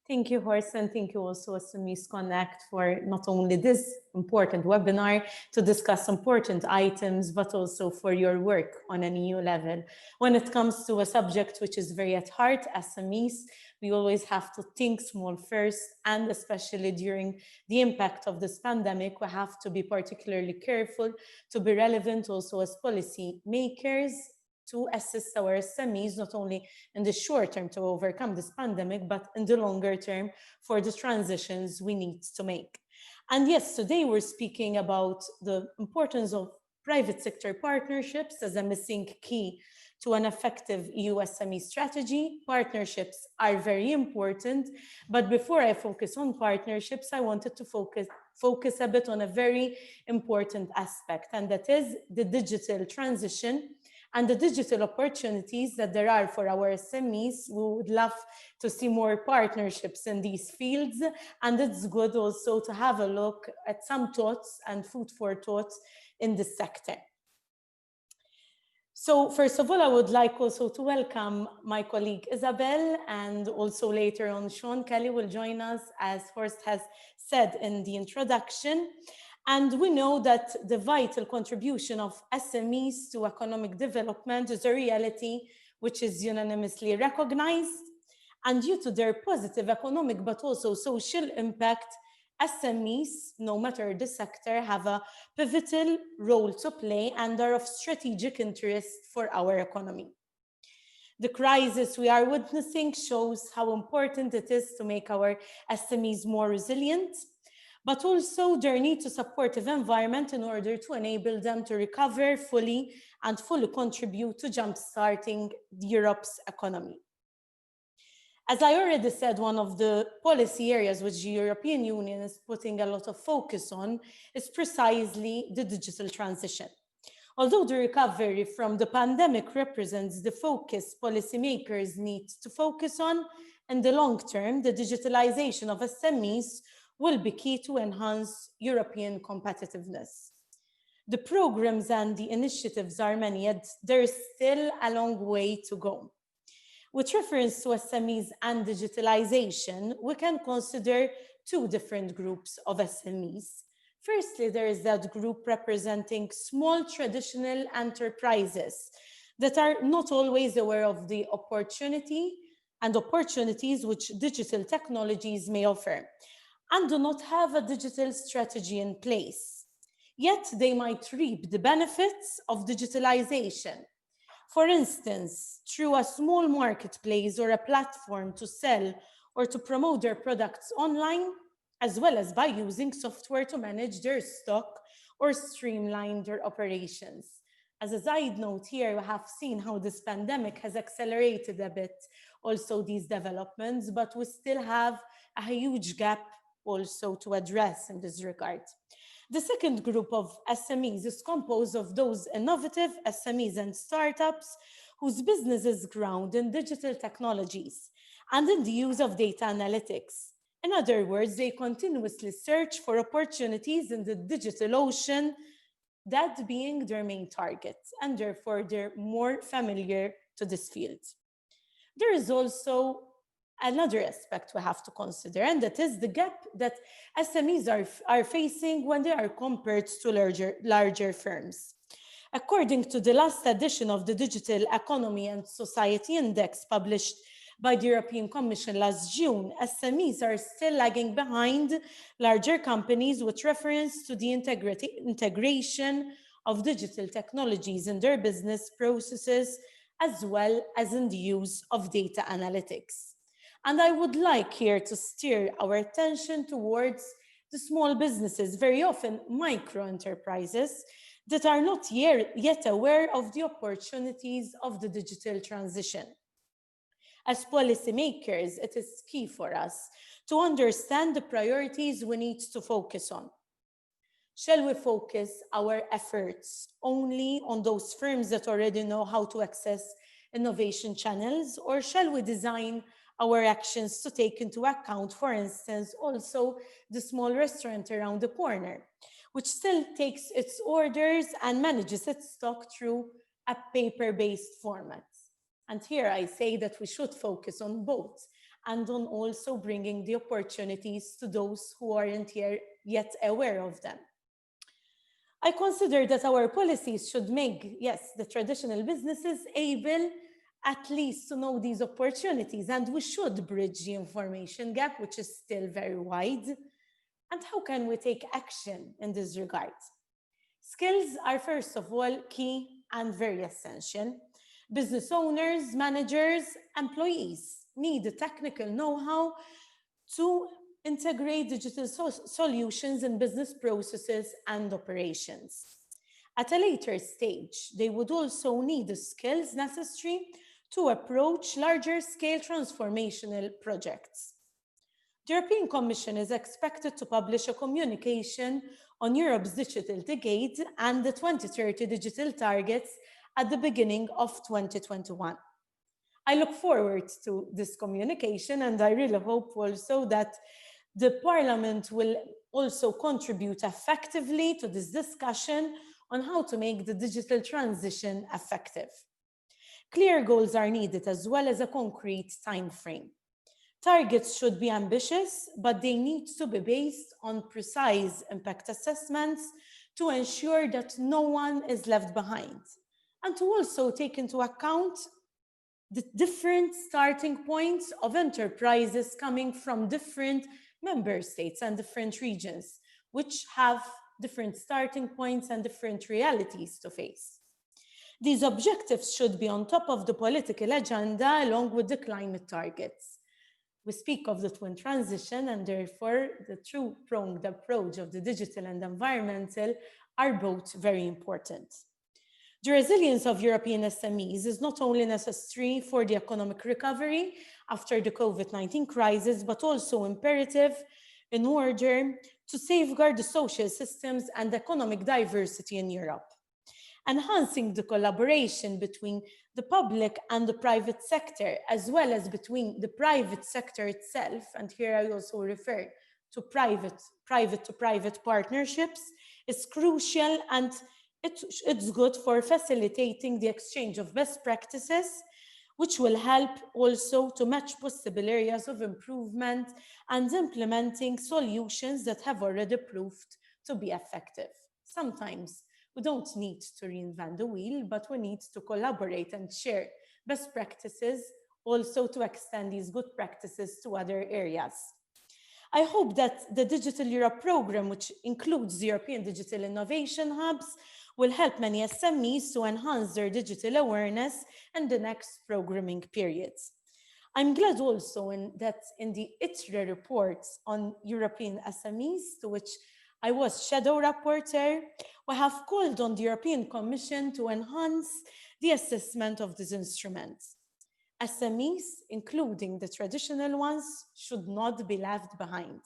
Thank you, Horst, and thank you also, SMEs Connect, for not only this important webinar to discuss important items, but also for your work on an EU level. When it comes to a subject which is very at heart, SMEs, we always have to think small first, and especially during the impact of this pandemic, we have to be particularly careful to be relevant also as policy makers to assist our SMEs, not only in the short term to overcome this pandemic, but in the longer term for the transitions we need to make. And yes, today we're speaking about the importance of private sector partnerships as a missing key to an effective EU SME strategy. Partnerships are very important, but before I focus on partnerships, I wanted to focus a bit on a very important aspect, and that is the digital transition and the digital opportunities that there are for our SMEs. We would love to see more partnerships in these fields, and it's good also to have a look at some thoughts and food for thought in this sector. So first of all, I would like also to welcome my colleague Isabel, and also later on Sean Kelly will join us, as Horst has said in the introduction. And we know that the vital contribution of SMEs to economic development is a reality which is unanimously recognized. And due to their positive economic but also social impact, SMEs, no matter the sector, have a pivotal role to play and are of strategic interest for our economy. The crisis we are witnessing shows how important it is to make our SMEs more resilient, but also their need to supportive environment in order to enable them to recover fully and fully contribute to jumpstarting Europe's economy. As I already said, one of the policy areas which the European Union is putting a lot of focus on is precisely the digital transition. Although the recovery from the pandemic represents the focus policymakers need to focus on, in the long term, the digitalization of SMEs will be key to enhance European competitiveness. The programs and the initiatives are many, yet there's still a long way to go. With reference to SMEs and digitalization, we can consider two different groups of SMEs. Firstly, there is that group representing small traditional enterprises that are not always aware of the opportunities which digital technologies may offer, and do not have a digital strategy in place. Yet they might reap the benefits of digitalization. For instance, through a small marketplace or a platform to sell or to promote their products online, as well as by using software to manage their stock or streamline their operations. As a side note here, we have seen how this pandemic has accelerated a bit also these developments, but we still have a huge gap also to address in this regard. The second group of SMEs is composed of those innovative SMEs and startups whose business is grounded in digital technologies and in the use of data analytics. In other words, they continuously search for opportunities in the digital ocean, that being their main target, and therefore they're more familiar to this field. There is also another aspect we have to consider, and that is the gap that SMEs are facing when they are compared to larger firms. According to the last edition of the Digital Economy and Society Index published by the European Commission last June, SMEs are still lagging behind larger companies with reference to the integration of digital technologies in their business processes, as well as in the use of data analytics. And I would like here to steer our attention towards the small businesses, very often micro enterprises, that are not yet aware of the opportunities of the digital transition. As policymakers, it is key for us to understand the priorities we need to focus on. Shall we focus our efforts only on those firms that already know how to access innovation channels, or shall we design our actions to take into account, for instance, also the small restaurant around the corner, which still takes its orders and manages its stock through a paper-based format? And here I say that we should focus on both and on also bringing the opportunities to those who aren't yet aware of them. I consider that our policies should make, yes, the traditional businesses able at least to know these opportunities, and we should bridge the information gap, which is still very wide. And how can we take action in this regard? Skills are, first of all, key and very essential. Business owners, managers, employees need the technical know-how to integrate digital solutions in business processes and operations. At a later stage, they would also need the skills necessary to approach larger scale transformational projects. The European Commission is expected to publish a communication on Europe's digital decade and the 2030 digital targets at the beginning of 2021. I look forward to this communication, and I really hope also that the Parliament will also contribute effectively to this discussion on how to make the digital transition effective. Clear goals are needed as well as a concrete time frame. Targets should be ambitious, but they need to be based on precise impact assessments to ensure that no one is left behind, and to also take into account the different starting points of enterprises coming from different member states and different regions, which have different starting points and different realities to face. These objectives should be on top of the political agenda along with the climate targets. We speak of the twin transition, and therefore the two-pronged approach of the digital and environmental are both very important. The resilience of European SMEs is not only necessary for the economic recovery after the COVID-19 crisis, but also imperative in order to safeguard the social systems and economic diversity in Europe. Enhancing the collaboration between the public and the private sector, as well as between the private sector itself, and here I also refer to private-to-private partnerships, is crucial, and it's good for facilitating the exchange of best practices, which will help also to match possible areas of improvement and implementing solutions that have already proved to be effective. Sometimes we don't need to reinvent the wheel, but we need to collaborate and share best practices, also to extend these good practices to other areas. I hope that the Digital Europe program, which includes the European Digital Innovation Hubs, will help many SMEs to enhance their digital awareness in the next programming periods. I'm glad also that in the ITRE reports on European SMEs, to which I was shadow rapporteur, we have called on the European Commission to enhance the assessment of these instruments. SMEs, including the traditional ones, should not be left behind.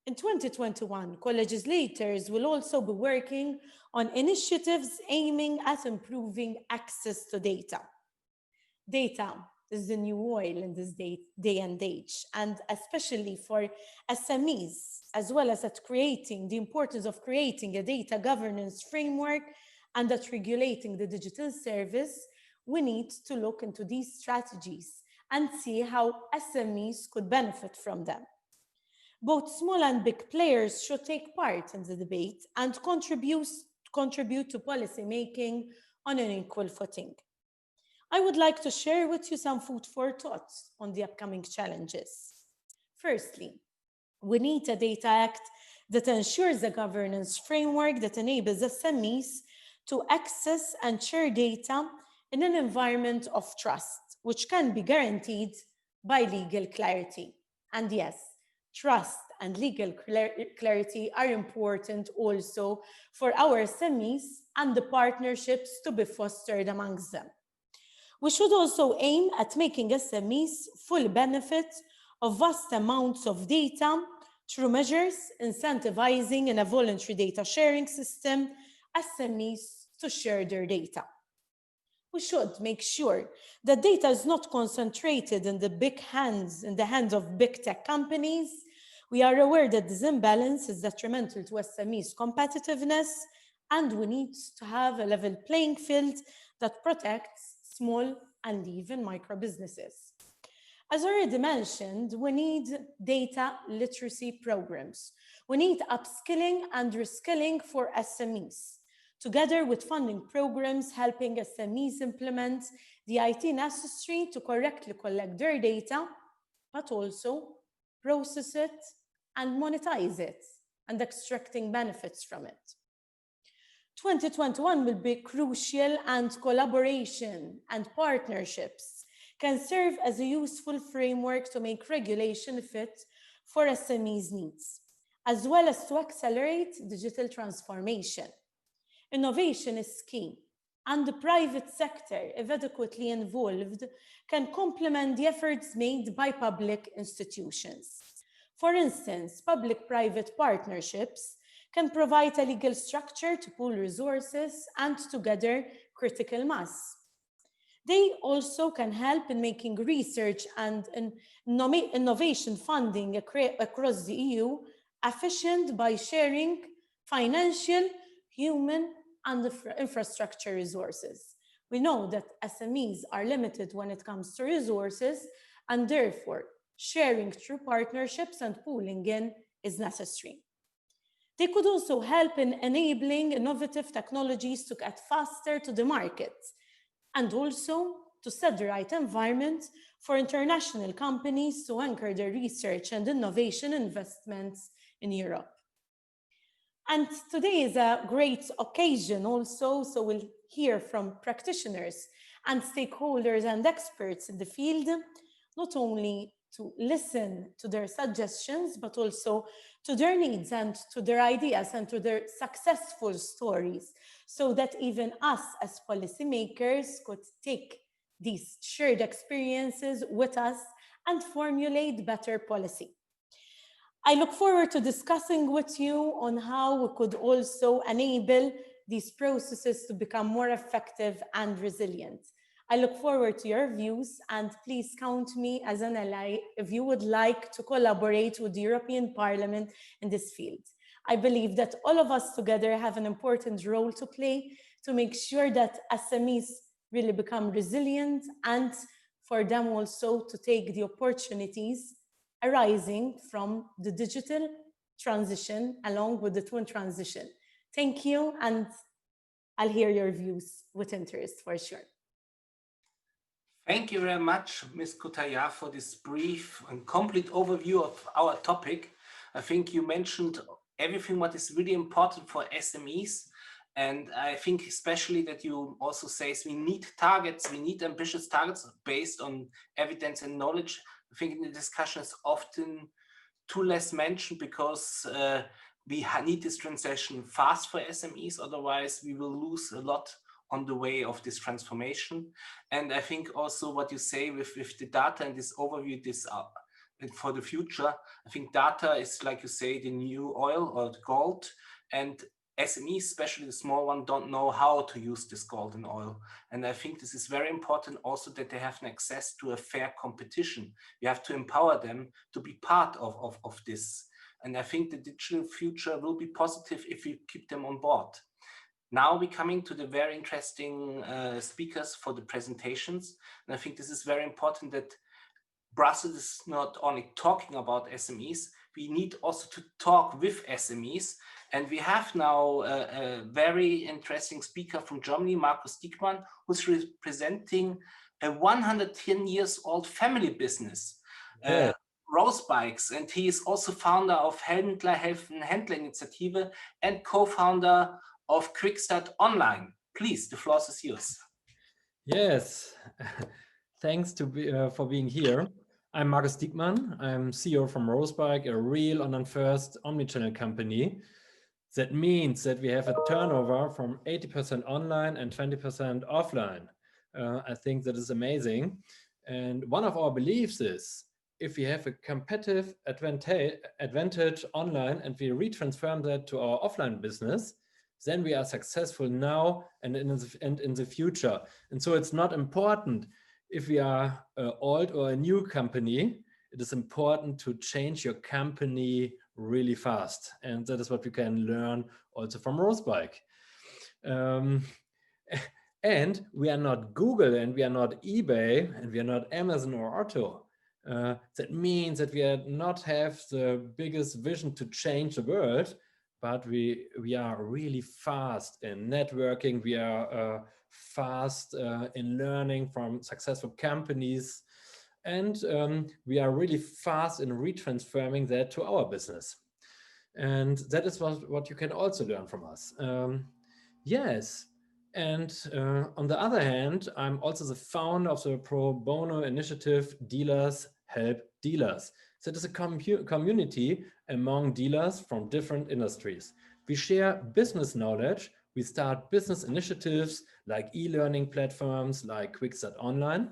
In 2021, co-legislators will also be working on initiatives aiming at improving access to data. Data is the new oil in this day and age, and especially for SMEs, as well as at creating the importance of creating a data governance framework and at regulating the digital service, we need to look into these strategies and see how SMEs could benefit from them. Both small and big players should take part in the debate and contribute to policy making on an equal footing. I would like to share with you some food for thought on the upcoming challenges. Firstly, we need a data act that ensures a governance framework that enables SMEs to access and share data in an environment of trust, which can be guaranteed by legal clarity. And yes, trust and legal clarity are important also for our SMEs and the partnerships to be fostered amongst them. We should also aim at making SMEs full benefit of vast amounts of data through measures incentivizing in a voluntary data sharing system SMEs to share their data. We should make sure that data is not concentrated in the hands of big tech companies. We are aware that this imbalance is detrimental to SMEs' competitiveness, and we need to have a level playing field that protects small and even micro businesses. As already mentioned, we need data literacy programs. We need upskilling and reskilling for SMEs, together with funding programs helping SMEs implement the IT necessary to correctly collect their data, but also process it and monetize it and extracting benefits from it. 2021 will be crucial, and collaboration and partnerships can serve as a useful framework to make regulation fit for SMEs' needs, as well as to accelerate digital transformation. Innovation is key, and the private sector, if adequately involved, can complement the efforts made by public institutions. For instance, public-private partnerships can provide a legal structure to pool resources and to gather critical mass. They also can help in making research and innovation funding across the EU efficient by sharing financial, human, and infrastructure resources. We know that SMEs are limited when it comes to resources, and therefore sharing through partnerships and pooling in is necessary. They could also help in enabling innovative technologies to get faster to the market, and also to set the right environment for international companies to anchor their research and innovation investments in Europe. And today is a great occasion also, so we'll hear from practitioners and stakeholders and experts in the field, not only to listen to their suggestions, but also to their needs and to their ideas and to their successful stories, so that even us as policymakers could take these shared experiences with us and formulate better policy. I look forward to discussing with you on how we could also enable these processes to become more effective and resilient. I look forward to your views, and please count me as an ally if you would like to collaborate with the European Parliament in this field. I believe that all of us together have an important role to play to make sure that SMEs really become resilient, and for them also to take the opportunities arising from the digital transition along with the twin transition. Thank you, and I'll hear your views with interest for sure. Thank you very much, Ms. Kutaya, for this brief and complete overview of our topic. I think you mentioned everything what is really important for SMEs. And I think especially that you also say we need targets, we need ambitious targets based on evidence and knowledge. I think in the discussion is often too less mentioned because we need this transition fast for SMEs, otherwise we will lose a lot on the way of this transformation. And I think also what you say with the data and this overview, this for the future, I think data is, like you say, the new oil or the gold, and SMEs, especially the small one, don't know how to use this golden oil. And I think this is very important also that they have an access to a fair competition. We have to empower them to be part of this. And I think the digital future will be positive if we keep them on board. Now we're coming to the very interesting speakers for the presentations. And I think this is very important that Brussels is not only talking about SMEs, we need also to talk with SMEs. And we have now a very interesting speaker from Germany, Markus Diekmann, who's representing a 110 years old family business, Rose Bikes. And he is also founder of Händler helfen Händler Initiative and co-founder of Quickstart Online. Please, the floor is yours. Yes, thanks for being here. I'm Markus Diekmann. I'm CEO from Rosebike, a real online-first omnichannel company. That means that we have a turnover from 80% online and 20% offline. I think that is amazing. And one of our beliefs is if we have a competitive advantage online and we retransform that to our offline business, then we are successful now and in the future. And so it's not important if we are an old or a new company. It is important to change your company really fast. And that is what we can learn also from Rosebike. And we are not Google, and we are not eBay, and we are not Amazon or Otto. That means that we not have the biggest vision to change the world, but we are really fast in networking. We are fast in learning from successful companies, and we are really fast in retransforming that to our business. And that is what you can also learn from us. Yes. And on the other hand, I'm also the founder of the pro bono initiative Dealers Help Dealers. That is a community among dealers from different industries. We share business knowledge. We start business initiatives like e-learning platforms like Quickstart Online,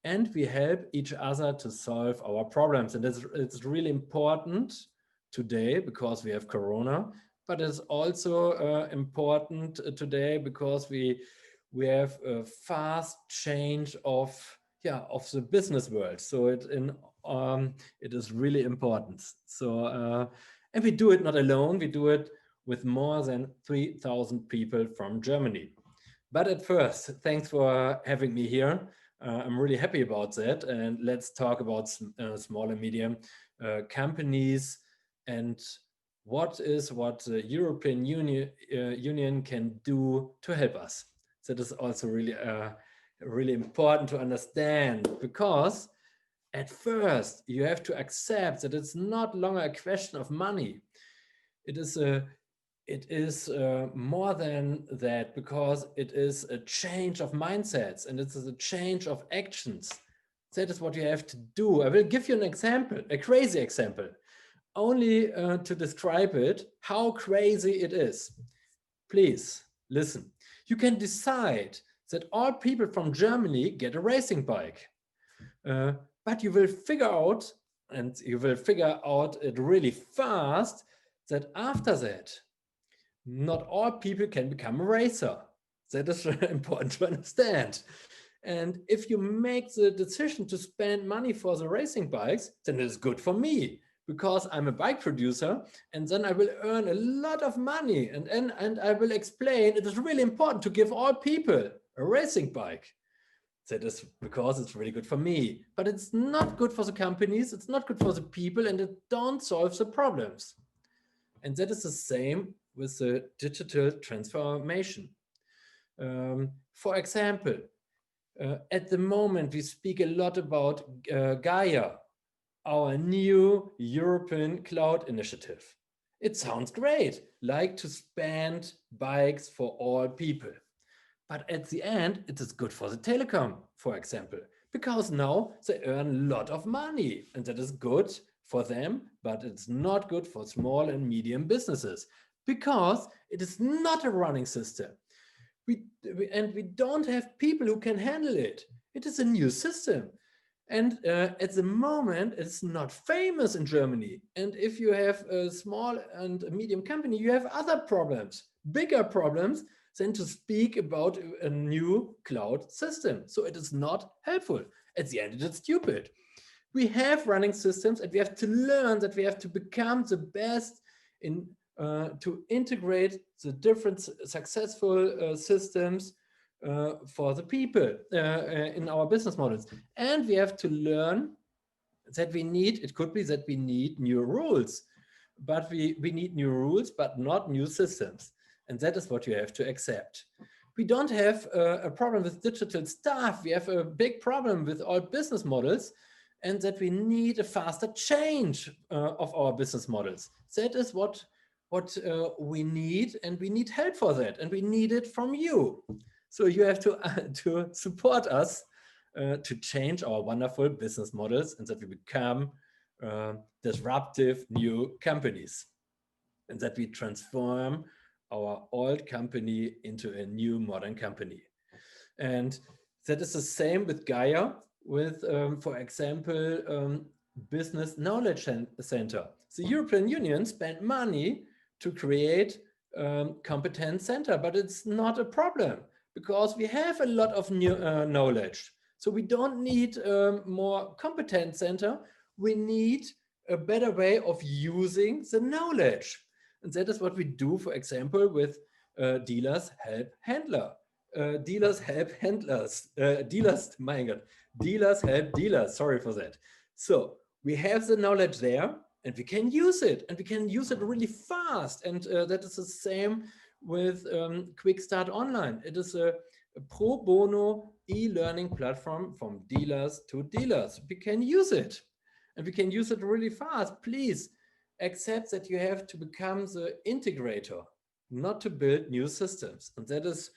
and we help each other to solve our problems. And it's really important today because we have Corona, but it's also important today because we have a fast change of the business world. So it is really important. So and we do it not alone. We do it with more than 3,000 people from Germany. But at first, thanks for having me here. I'm really happy about that. And let's talk about small and medium companies and what the European Union can do to help us. That is also really important to understand, because at first you have to accept that it's not longer a question of money. It is more than that, because it is a change of mindsets and it is a change of actions. That is what you have to do. I will give you an example, a crazy example, only to describe it, how crazy it is. Please listen. You can decide that all people from Germany get a racing bike, but you will figure out, and you will figure out it really fast, that after that, not all people can become a racer. That is important to understand. And if you make the decision to spend money for the racing bikes, then it is good for me, because I'm a bike producer, and then I will earn a lot of money. And I will explain it is really important to give all people a racing bike. That is because it's really good for me. But it's not good for the companies, it's not good for the people, and it don't solve the problems. And that is the same with the digital transformation. For example, at the moment, we speak a lot about Gaia, our new European cloud initiative. It sounds great, like to spend bikes for all people. But at the end, it is good for the telecom, for example, because now they earn a lot of money, and that is good for them, but it's not good for small and medium businesses, because it is not a running system. We don't have people who can handle it. It is a new system. And at the moment, it's not famous in Germany. And if you have a small and a medium company, you have other problems, bigger problems, than to speak about a new cloud system. So it is not helpful. At the end, it is stupid. We have running systems, and we have to learn that we have to become the best in to integrate the different successful systems for the people in our business models. And we have to learn that it could be that we need new rules, but we need new rules, but not new systems. And that is what you have to accept. We don't have a problem with digital stuff. We have a big problem with all business models, and that we need a faster change of our business models. That is what we need, and we need help for that, and we need it from you. So you have to support us to change our wonderful business models, and that we become disruptive new companies, and that we transform our old company into a new modern company. And that is the same with Gaia, with, for example, Business Knowledge Center. The European Union spent money to create competence center, but it's not a problem, because we have a lot of new knowledge. So we don't need more competence center. We need a better way of using the knowledge. And that is what we do, for example, with Dealers Help Handler. Dealers Help Handlers. Dealers Help Dealers. Sorry for that. So we have the knowledge there and we can use it, and we can use it really fast. And that is the same with Quick Start Online. It is a pro bono e-learning platform from dealers to dealers. We can use it, and we can use it really fast. Please accept that you have to become the integrator, not to build new systems. And that is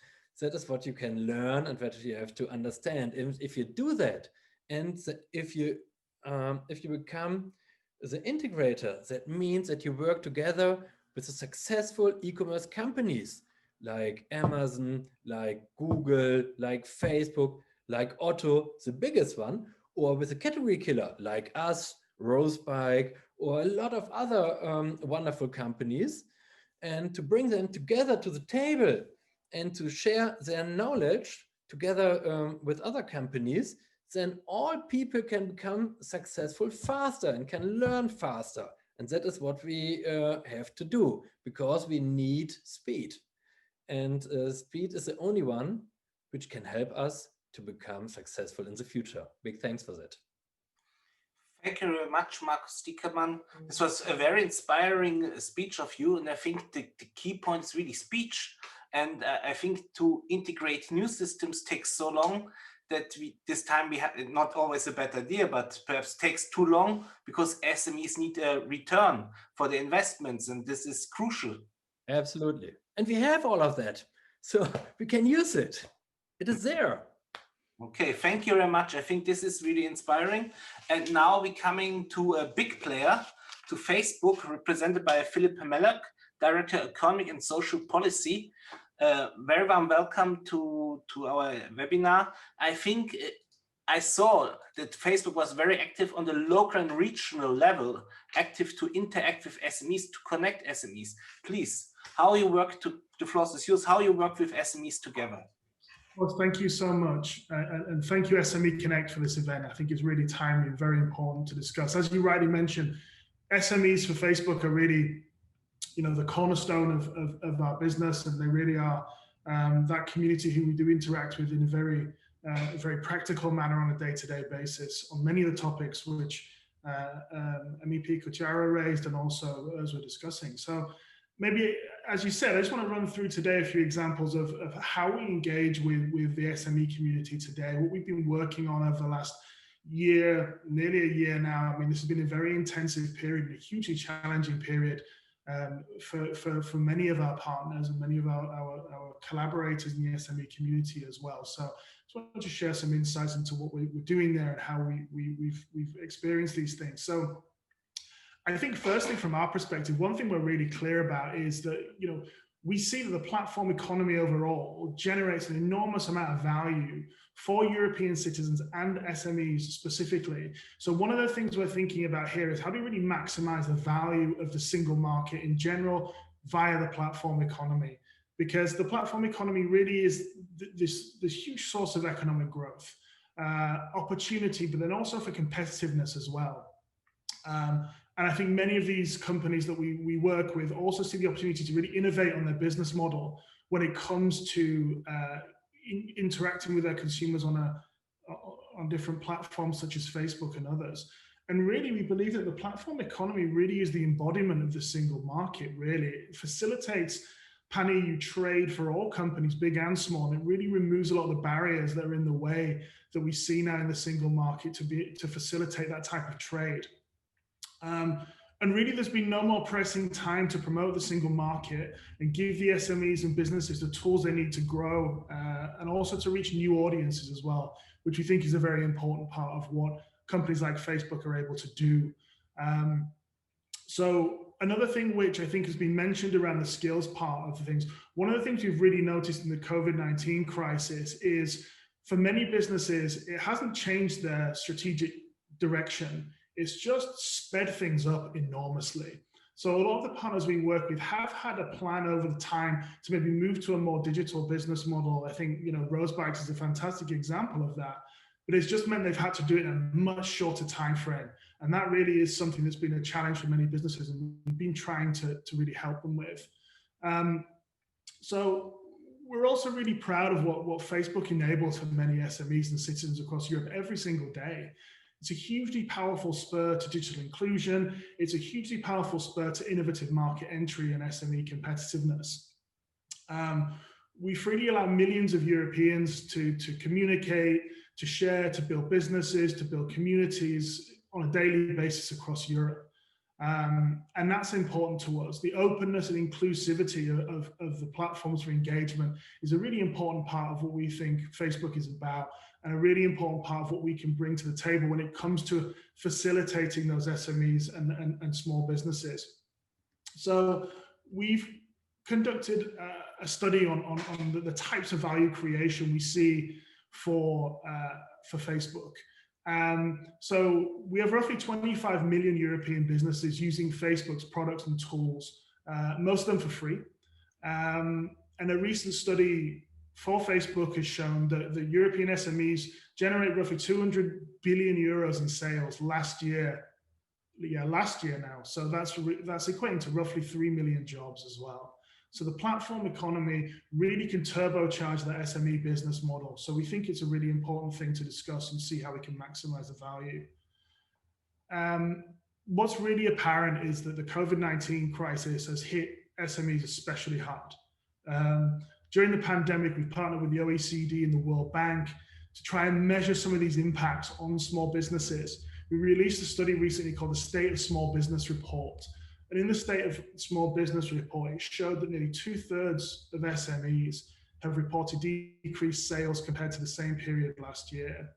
what you can learn and what you have to understand. If you do that, and if you become the integrator, that means that you work together with the successful e-commerce companies like Amazon, like Google, like Facebook, like Otto, the biggest one, or with a category killer like us, Rosebike, or a lot of other wonderful companies, and to bring them together to the table and to share their knowledge together with other companies, then all people can become successful faster and can learn faster. And that is what we have to do, because we need speed. And speed is the only one which can help us to become successful in the future. Big thanks for that. Thank you very much, Markus Dickermann. This was a very inspiring speech of you, and I think the key point is really speech. And I think to integrate new systems takes so long that this time we have not always a bad idea, but perhaps takes too long because SMEs need a return for the investments, and this is crucial. Absolutely. And we have all of that, so we can use it. It is there. Okay, thank you very much. I think this is really inspiring. And now we're coming to a big player, to Facebook, represented by Philip Mellock, Director Economic and Social Policy. Very warm welcome to our webinar. I think I saw that Facebook was very active on the local and regional level, active to interact with SMEs, to connect SMEs. Please, how you work the floor is yours, how you work with SMEs together. Well, thank you so much. And thank you, SME Connect, for this event. I think it's really timely and very important to discuss. As you rightly mentioned, SMEs for Facebook are really, the cornerstone of our business, and they really are that community who we do interact with in a very practical manner on a day-to-day basis on many of the topics which MEP Kuchara raised and also as we're discussing. So maybe, as you said, I just want to run through today a few examples of how we engage with the SME community today, what we've been working on over the last year, nearly a year now. I mean, this has been a very intensive period, a hugely challenging period for many of our partners and many of our collaborators in the SME community as well. So I just wanted to share some insights into what we're doing there and how we've experienced these things. So I think firstly, from our perspective, one thing we're really clear about is that, we see that the platform economy overall generates an enormous amount of value for European citizens and SMEs specifically. So one of the things we're thinking about here is how do we really maximize the value of the single market in general via the platform economy? Because the platform economy really is this huge source of economic growth, opportunity, but then also for competitiveness as well. And I think many of these companies that we work with also see the opportunity to really innovate on their business model when it comes to interacting with their consumers on different platforms such as Facebook and others. And really, we believe that the platform economy really is the embodiment of the single market, really. It facilitates pan-EU trade for all companies, big and small, and it really removes a lot of the barriers that are in the way that we see now in the single market to facilitate that type of trade. And really, there's been no more pressing time to promote the single market and give the SMEs and businesses the tools they need to grow and also to reach new audiences as well, which we think is a very important part of what companies like Facebook are able to do. So another thing which I think has been mentioned around the skills part of the things, one of the things we've really noticed in the COVID-19 crisis is for many businesses, it hasn't changed their strategic direction. It's just sped things up enormously. So a lot of the partners we work with have had a plan over the time to maybe move to a more digital business model. I think, Rosebikes is a fantastic example of that, but it's just meant they've had to do it in a much shorter time frame. And that really is something that's been a challenge for many businesses, and we've been trying to really help them with. So we're also really proud of what Facebook enables for many SMEs and citizens across Europe every single day. It's a hugely powerful spur to digital inclusion. It's a hugely powerful spur to innovative market entry and SME competitiveness. We freely allow millions of Europeans to communicate, to share, to build businesses, to build communities on a daily basis across Europe. And that's important to us. The openness and inclusivity of the platforms for engagement is a really important part of what we think Facebook is about, and a really important part of what we can bring to the table when it comes to facilitating those SMEs and small businesses. So we've conducted a study on the types of value creation we see for Facebook. So we have roughly 25 million European businesses using Facebook's products and tools, most of them for free. And a recent study for Facebook has shown that the European SMEs generate roughly 200 billion euros in sales last year. Yeah, last year now. So that's equating to roughly 3 million jobs as well. So the platform economy really can turbocharge the SME business model. So we think it's a really important thing to discuss and see how we can maximize the value. What's really apparent is that the COVID-19 crisis has hit SMEs especially hard. During the pandemic, we've partnered with the OECD and the World Bank to try and measure some of these impacts on small businesses. We released a study recently called the State of Small Business Report. And in the State of Small Business Report, it showed that nearly 2/3 of SMEs have reported decreased sales compared to the same period last year.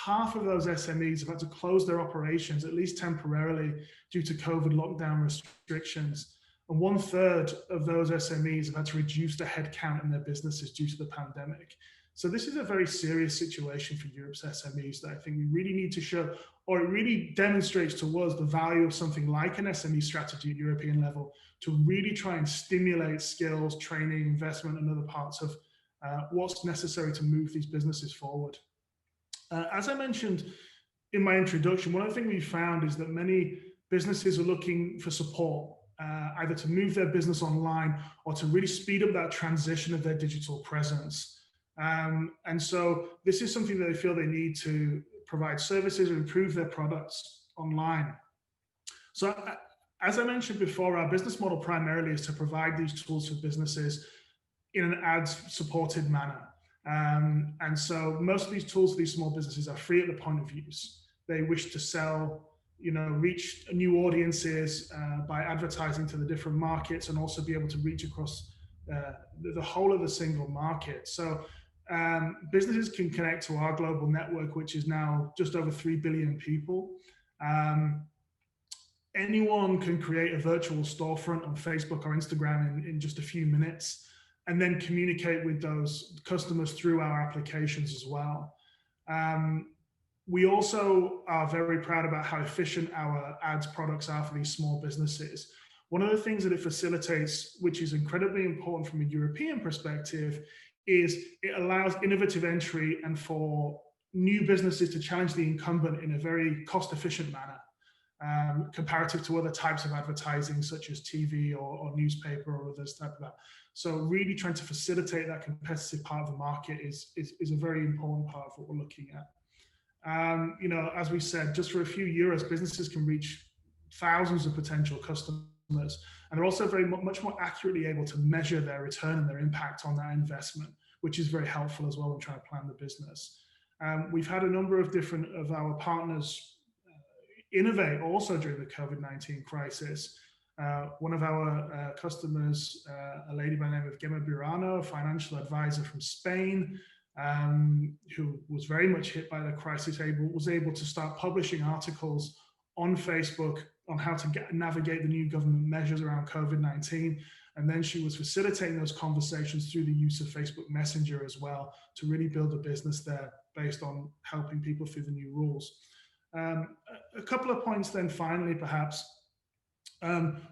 Half of those SMEs have had to close their operations, at least temporarily, due to COVID lockdown restrictions. And 1/3 of those SMEs have had to reduce the headcount in their businesses due to the pandemic. So this is a very serious situation for Europe's SMEs that I think we really need to show, or it really demonstrates to us the value of something like an SME strategy at European level to really try and stimulate skills, training, investment, and other parts of what's necessary to move these businesses forward. As I mentioned in my introduction, one of the things we found is that many businesses are looking for support, either to move their business online or to really speed up that transition of their digital presence. And so this is something that they feel they need to provide services or improve their products online. So as I mentioned before, our business model primarily is to provide these tools for businesses in an ads supported manner. And so most of these tools for these small businesses are free at the point of use. They wish to sell, reach new audiences by advertising to the different markets, and also be able to reach across the whole of the single market. So businesses can connect to our global network, which is now just over 3 billion people. Anyone can create a virtual storefront on Facebook or Instagram in just a few minutes, and then communicate with those customers through our applications as well. We also are very proud about how efficient our ads products are for these small businesses. One of the things that it facilitates, which is incredibly important from a European perspective, is it allows innovative entry and for new businesses to challenge the incumbent in a very cost-efficient manner, comparative to other types of advertising, such as TV or newspaper or others type of that. So really trying to facilitate that competitive part of the market is a very important part of what we're looking at. As we said, just for a few euros, businesses can reach thousands of potential customers, and they're also very much more accurately able to measure their return and their impact on that investment, which is very helpful as well when trying to plan the business. We've had a number of different of our partners innovate also during the COVID-19 crisis. One of our customers, a lady by the name of Gemma Burano, a financial advisor from Spain, who was very much hit by the crisis, was able to start publishing articles on Facebook on how to navigate the new government measures around COVID-19. And then she was facilitating those conversations through the use of Facebook Messenger as well, to really build a business there based on helping people through the new rules. A couple of points then finally, perhaps.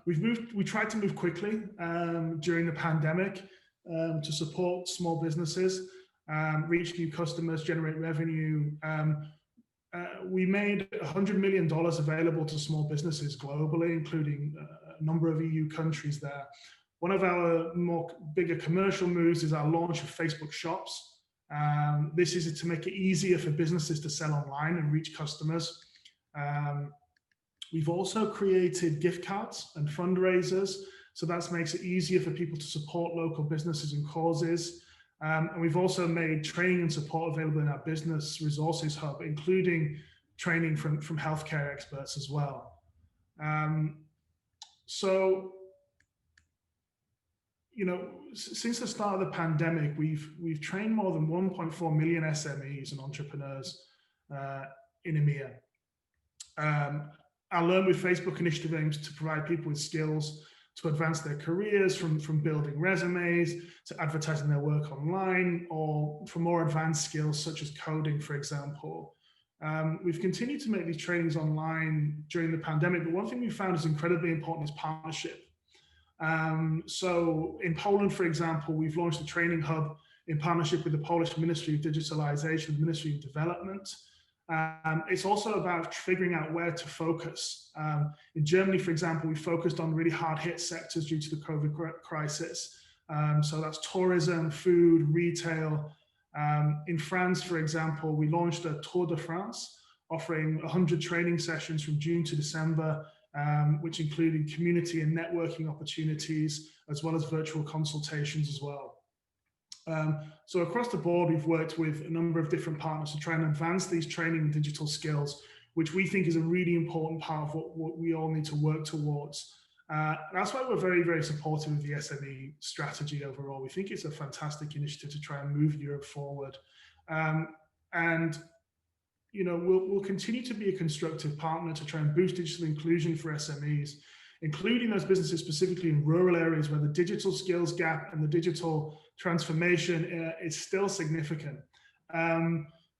We tried to move quickly during the pandemic to support small businesses, reach new customers, generate revenue. We made $100 million available to small businesses globally, including a number of EU countries there. One of our bigger commercial moves is our launch of Facebook Shops. This is to make it easier for businesses to sell online and reach customers. We've also created gift cards and fundraisers, so that makes it easier for people to support local businesses and causes. And we've also made training and support available in our business resources hub, including training from healthcare experts as well. So, you know, since the start of the pandemic, we've trained more than 1.4 million SMEs and entrepreneurs in EMEA. Our Learn with Facebook initiative aims to provide people with skills to advance their careers, from building resumes to advertising their work online, or for more advanced skills such as coding, for example. We've continued to make these trainings online during the pandemic, but one thing we found is incredibly important is partnership. So in Poland, for example, we've launched a training hub in partnership with the Polish Ministry of Digitalization and Ministry of Development. It's also about figuring out where to focus. In Germany, for example, we focused on really hard hit sectors due to the COVID crisis. So that's tourism, food, retail. In France, for example, we launched a Tour de France, offering 100 training sessions from June to December, which included community and networking opportunities, as well as virtual consultations as well. So across the board, we've worked with a number of different partners to try and advance these training and digital skills, which we think is a really important part of what we all need to work towards. That's why we're very, very supportive of the SME strategy overall. We think it's a fantastic initiative to try and move Europe forward. And you know, we'll continue to be a constructive partner to try and boost digital inclusion for SMEs, including those businesses specifically in rural areas where the digital skills gap and the digital transformation is still significant.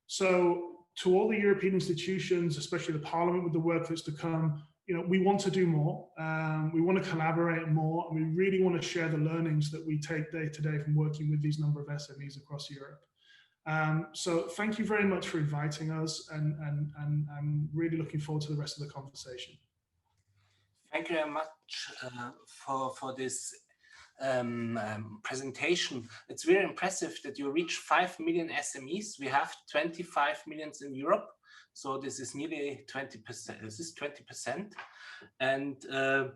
So to all the European institutions, especially the Parliament with the work that's to come, you know, we want to do more. We want to collaborate more, and we really want to share the learnings that we take day to day from working with these number of SMEs across Europe. So thank you very much for inviting us, and I'm really looking forward to the rest of the conversation. Thank you very much for this presentation. It's very impressive that you reach 5 million SMEs. We have 25 million in Europe, so this is nearly 20%. This is 20%, and I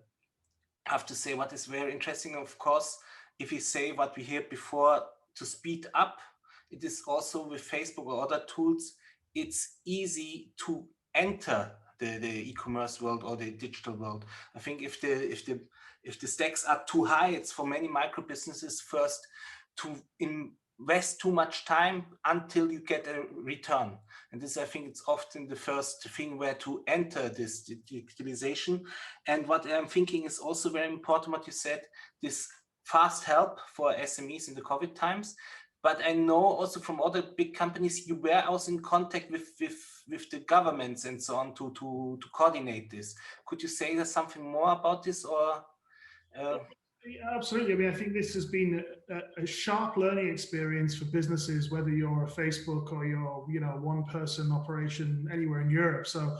have to say what is very interesting, of course, if we say what we heard before, to speed up. It is also with Facebook or other tools, it's easy to enter the e-commerce world or the digital world. I think if the stakes are too high, it's for many micro businesses first to invest too much time until you get a return. And this, I think, it's often the first thing where to enter this digitalization. And what I'm thinking is also very important, what you said, this fast help for SMEs in the COVID times. But I know also from other big companies, you were also in contact with the governments and so on to coordinate this. Could you say there's something more about this, or? Absolutely. I mean, I think this has been a sharp learning experience for businesses, whether you're a Facebook or you're, one-person operation anywhere in Europe. So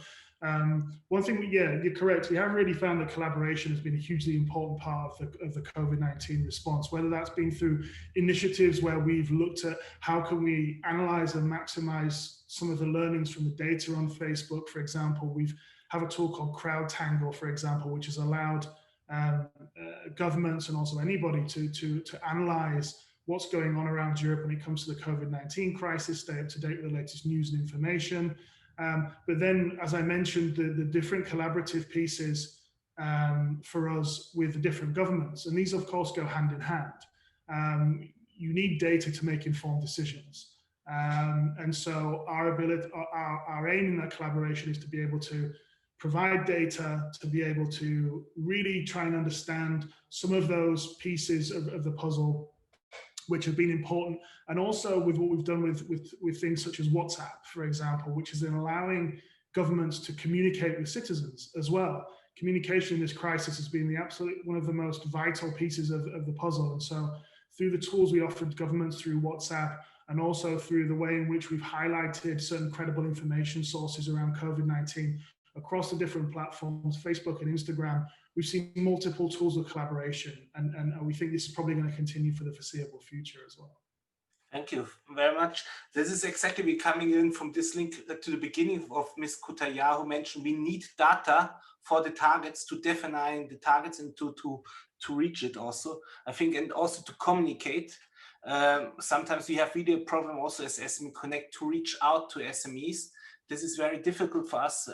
one thing, you're correct. We have really found that collaboration has been a hugely important part of the COVID-19 response, whether that's been through initiatives where we've looked at how can we analyze and maximize some of the learnings from the data on Facebook. For example, we have a tool called CrowdTangle, for example, which has allowed governments and also anybody to analyze what's going on around Europe when it comes to the COVID-19 crisis, stay up to date with the latest news and information. But then, as I mentioned, the different collaborative pieces for us with the different governments, and these of course go hand in hand. You need data to make informed decisions. And so our aim in that collaboration is to be able to provide data, to be able to really try and understand some of those pieces of the puzzle which have been important, and also with what we've done with things such as WhatsApp, for example, which is in allowing governments to communicate with citizens as well. Communication in this crisis has been one of the most vital pieces of the puzzle. And so through the tools we offered governments through WhatsApp, and also through the way in which we've highlighted certain credible information sources around COVID-19 across the different platforms, Facebook and Instagram, we've seen multiple tools of collaboration, and we think this is probably going to continue for the foreseeable future as well. Thank you very much. This is exactly we coming in from this link to the beginning of Ms. Kutaya, who mentioned we need data for the targets to define the targets and to reach it also. I think, and also to communicate. Sometimes we have really a problem also as SME Connect to reach out to SMEs. This is very difficult for us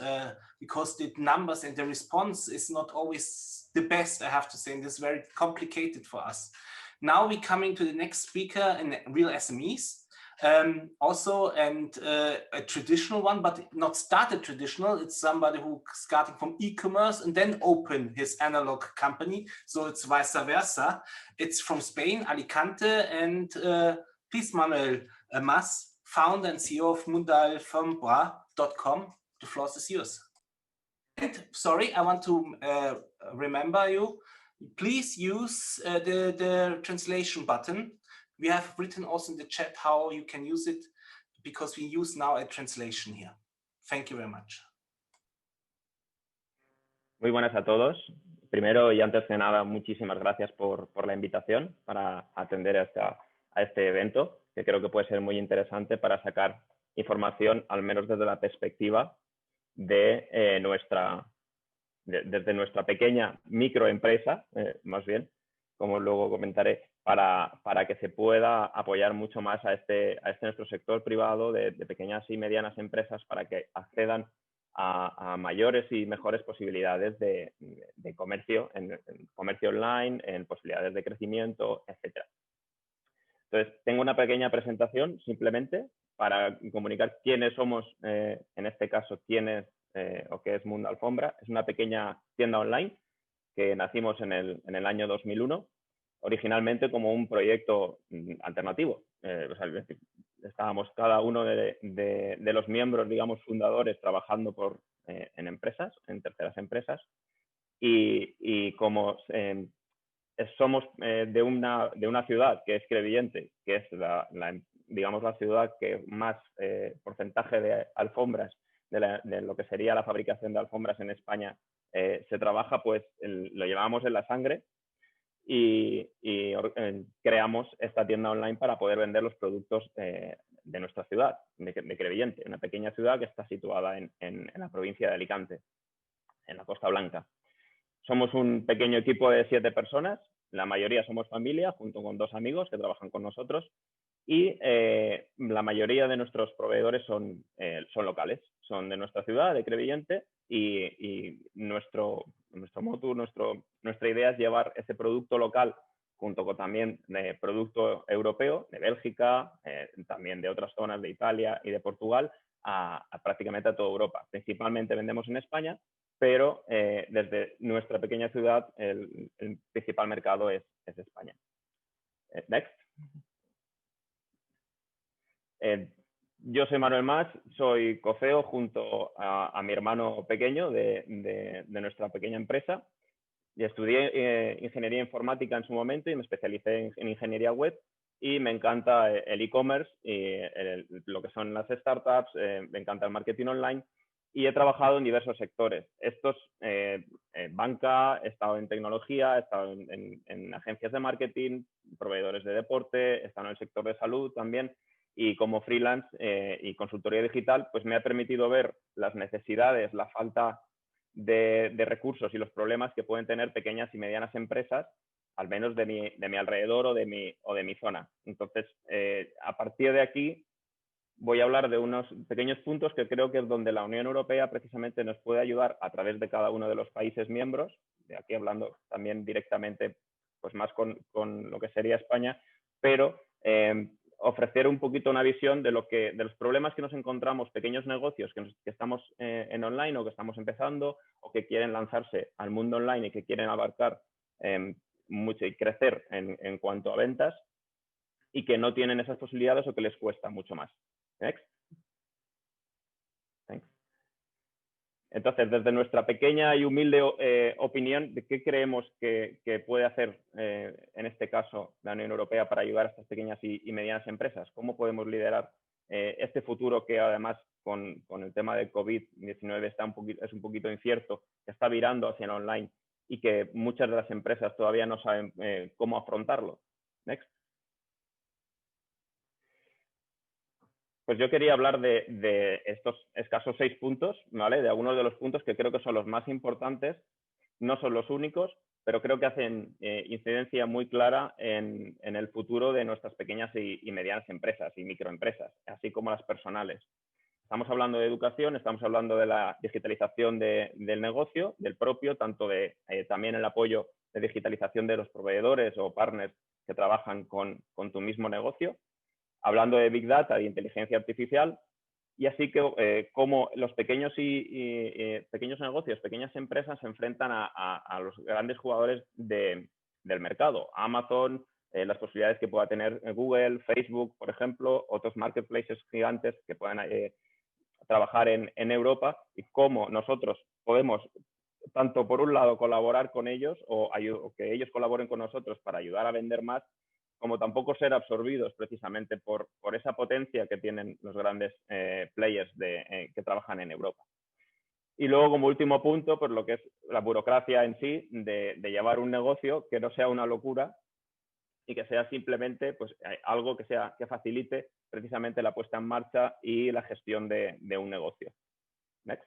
because the numbers and the response is not always the best, I have to say, and this is very complicated for us. Now we're coming to the next speaker in real SMEs. Also, and a traditional one, but not started traditional. It's somebody who starting from e-commerce and then open his analog company. So it's vice versa. It's from Spain, Alicante, and please, Manuel Mas, founder and CEO of mundalfambra.com. The floor is yours. And sorry, I want to remember you. Please use the translation button. We have written also in the chat how you can use it because we use now a translation here. Thank you very much. Muy buenas a todos. Primero y antes de nada, muchísimas gracias por la invitación para atender a este evento, que creo que puede ser muy interesante para sacar información, al menos desde la perspectiva de desde nuestra pequeña microempresa, más bien, como luego comentaré, para que se pueda apoyar mucho más a este nuestro sector privado de pequeñas y medianas empresas para que accedan a mayores y mejores posibilidades de comercio, en comercio online, en posibilidades de crecimiento, etc. Entonces, tengo una pequeña presentación simplemente para comunicar quiénes somos, en este caso, quiénes o qué es Mundo Alfombra. Es una pequeña tienda online que nacimos en el año 2001, originalmente como un proyecto alternativo. O sea, estábamos cada uno de los miembros, digamos, fundadores, trabajando en empresas, en terceras empresas, y como somos de una ciudad que es Crevillente, que es digamos la ciudad que más porcentaje de alfombras, de lo que sería la fabricación de alfombras en España se trabaja, pues lo llevamos en la sangre y creamos esta tienda online para poder vender los productos de nuestra ciudad, de Crevillente, una pequeña ciudad que está situada en la provincia de Alicante, en la Costa Blanca. Somos un pequeño equipo de 7 personas, la mayoría somos familia, junto con 2 amigos que trabajan con nosotros, y la mayoría de nuestros proveedores son locales, son de nuestra ciudad, de Crevillente, y nuestro motu, nuestra idea es llevar ese producto local junto con también producto europeo, de Bélgica, también de otras zonas de Italia y de Portugal, prácticamente a toda Europa. Principalmente vendemos en España, pero desde nuestra pequeña ciudad el principal mercado es España. Next. Yo soy Manuel Mas, soy co-CEO junto a mi hermano pequeño de nuestra pequeña empresa. Y estudié ingeniería informática en su momento y me especialicé en ingeniería web, y me encanta el e-commerce y lo que son las startups, me encanta el marketing online, y he trabajado en diversos sectores. Estos, banca, he estado en tecnología, he estado en agencias de marketing, proveedores de deporte, he estado en el sector de salud también, y como freelance y consultoría digital, pues me ha permitido ver las necesidades, la falta de recursos y los problemas que pueden tener pequeñas y medianas empresas, al menos de mi alrededor o de mi zona. Entonces, a partir de aquí, voy a hablar de unos pequeños puntos que creo que es donde la Unión Europea precisamente nos puede ayudar a través de cada uno de los países miembros, de aquí hablando también directamente pues más con lo que sería España, pero ofrecer un poquito una visión de los problemas que nos encontramos pequeños negocios que estamos en online o que estamos empezando o que quieren lanzarse al mundo online y que quieren abarcar mucho y crecer en cuanto a ventas y que no tienen esas posibilidades o que les cuesta mucho más. Next. Thanks. Entonces, desde nuestra pequeña y humilde opinión, ¿de qué creemos que puede hacer, en este caso, la Unión Europea para ayudar a estas pequeñas y medianas empresas? ¿Cómo podemos liderar este futuro que, además, con el tema de COVID-19 es un poquito incierto, que está virando hacia el online y que muchas de las empresas todavía no saben cómo afrontarlo? Next. Pues yo quería hablar de estos escasos 6 puntos, ¿vale? De algunos de los puntos que creo que son los más importantes, no son los únicos, pero creo que hacen incidencia muy clara en el futuro de nuestras pequeñas y medianas empresas y microempresas, así como las personales. Estamos hablando de educación, estamos hablando de la digitalización del negocio, del propio, tanto de también el apoyo de digitalización de los proveedores o partners que trabajan con tu mismo negocio, hablando de Big Data y inteligencia artificial, y así que cómo los pequeños pequeños negocios, pequeñas empresas se enfrentan a los grandes jugadores del mercado. Amazon, las posibilidades que pueda tener Google, Facebook, por ejemplo, otros marketplaces gigantes que puedan trabajar en Europa, y cómo nosotros podemos, tanto por un lado, colaborar con ellos o que ellos colaboren con nosotros para ayudar a vender más, como tampoco ser absorbidos precisamente por esa potencia que tienen los grandes players que trabajan en Europa. Y luego, como último punto, pues lo que es la burocracia en sí, de llevar un negocio que no sea una locura y que sea simplemente pues, algo que facilite precisamente la puesta en marcha y la gestión de un negocio. Next.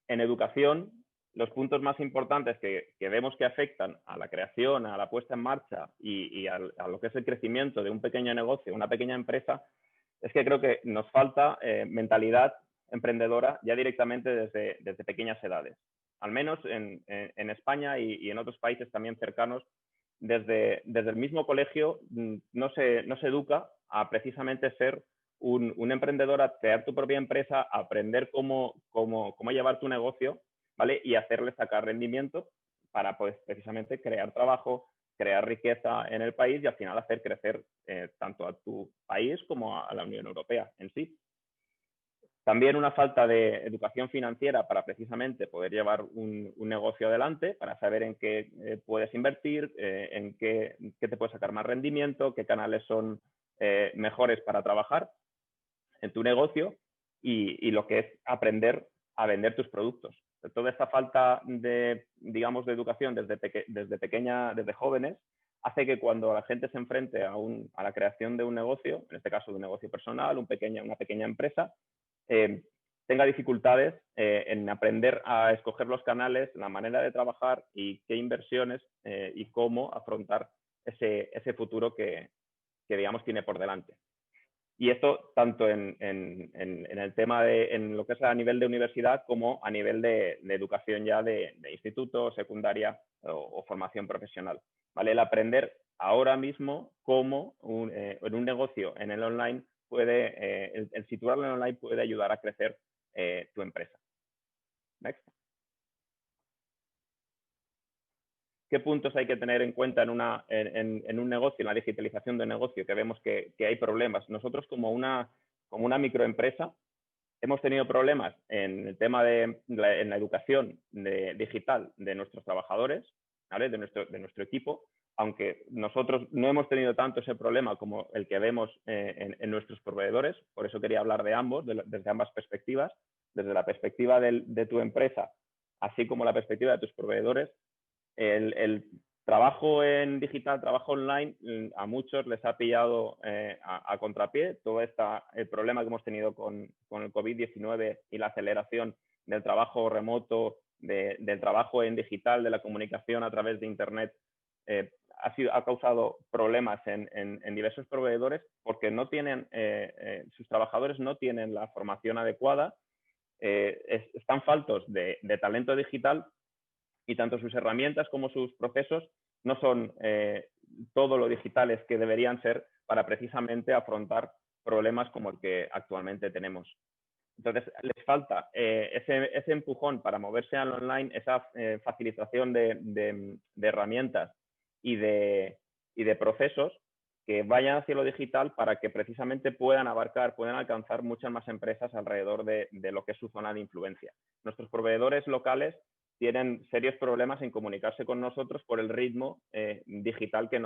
En educación, los puntos más importantes que vemos que afectan a la creación, a la puesta en marcha y a lo que es el crecimiento de un pequeño negocio, una pequeña empresa, es que creo que nos falta mentalidad emprendedora ya directamente desde pequeñas edades. Al menos en España y en otros países también cercanos, desde el mismo colegio no se educa a precisamente ser un emprendedor, a crear tu propia empresa, a aprender cómo llevar tu negocio, ¿vale? Y hacerle sacar rendimiento para pues, precisamente crear trabajo, crear riqueza en el país y al final hacer crecer tanto a tu país como a la Unión Europea en sí. También una falta de educación financiera para precisamente poder llevar un negocio adelante, para saber en qué puedes invertir, en qué te puede sacar más rendimiento, qué canales son mejores para trabajar en tu negocio y lo que es aprender a vender tus productos. Toda esta falta de, digamos, de educación desde jóvenes hace que cuando la gente se enfrente a la creación de un negocio, en este caso de un negocio personal, una pequeña empresa, tenga dificultades en aprender a escoger los canales, la manera de trabajar y qué inversiones y cómo afrontar ese futuro que digamos tiene por delante. Y esto tanto en el tema en lo que es a nivel de universidad como a nivel de educación ya de instituto, secundaria o formación profesional. ¿Vale? El aprender ahora mismo cómo en un negocio en el online el situarlo en online puede ayudar a crecer tu empresa. Next. ¿Qué puntos hay que tener en cuenta en un negocio, en la digitalización de un negocio, que vemos que hay problemas? Nosotros como una microempresa hemos tenido problemas en el tema en la educación digital de nuestros trabajadores, ¿vale? de nuestro equipo, aunque nosotros no hemos tenido tanto ese problema como el que vemos en nuestros proveedores. Por eso quería hablar de ambos, desde ambas perspectivas, desde la perspectiva de tu empresa, así como la perspectiva de tus proveedores. El trabajo en digital, trabajo online, a muchos les ha pillado a contrapié. Todo el problema que hemos tenido con el COVID-19 y la aceleración del trabajo remoto, del trabajo en digital, de la comunicación a través de Internet, ha causado problemas en diversos proveedores porque no tienen, sus trabajadores no tienen la formación adecuada, están faltos de talento digital y tanto sus herramientas como sus procesos no son todo lo digitales que deberían ser para precisamente afrontar problemas como el que actualmente tenemos. Entonces, les falta ese empujón para moverse al online, esa facilitación de herramientas y de procesos que vayan hacia lo digital para que precisamente puedan alcanzar muchas más empresas alrededor de lo que es su zona de influencia. Nuestros proveedores locales tienen serios problemas en comunicarse con nosotros por el ritmo digital que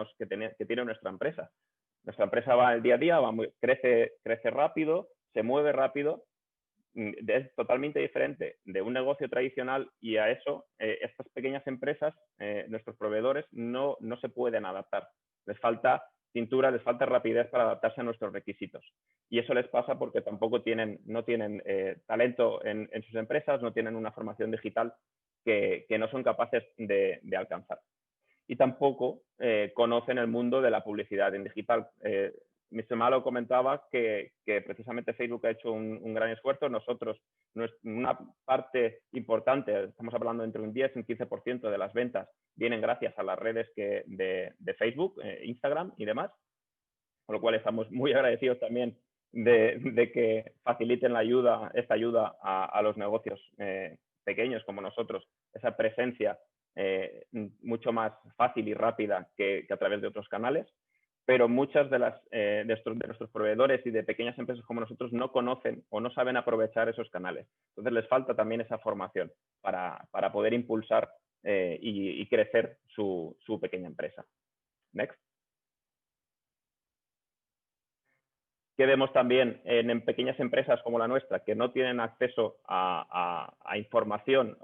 tiene nuestra empresa. Nuestra empresa va el día a día, crece rápido, se mueve rápido, es totalmente diferente de un negocio tradicional y a eso estas pequeñas empresas, nuestros proveedores, no se pueden adaptar. Les falta cintura, les falta rapidez para adaptarse a nuestros requisitos. Y eso les pasa porque tampoco no tienen talento en sus empresas, no tienen una formación digital que no son capaces de alcanzar. Y tampoco conocen el mundo de la publicidad en digital. Mr. Malo comentaba que precisamente Facebook ha hecho un gran esfuerzo. Nosotros, una parte importante, estamos hablando entre un 10 y un 15% de las ventas, vienen gracias a las redes de Facebook, Instagram y demás, con lo cual estamos muy agradecidos también de que faciliten esta ayuda a los negocios pequeños como nosotros, esa presencia mucho más fácil y rápida que a través de otros canales. Pero muchas de nuestros proveedores y de pequeñas empresas como nosotros no conocen o no saben aprovechar esos canales. Entonces les falta también esa formación para poder impulsar y crecer su pequeña empresa. Next. ¿Qué vemos también en pequeñas empresas como la nuestra, que no tienen acceso a información,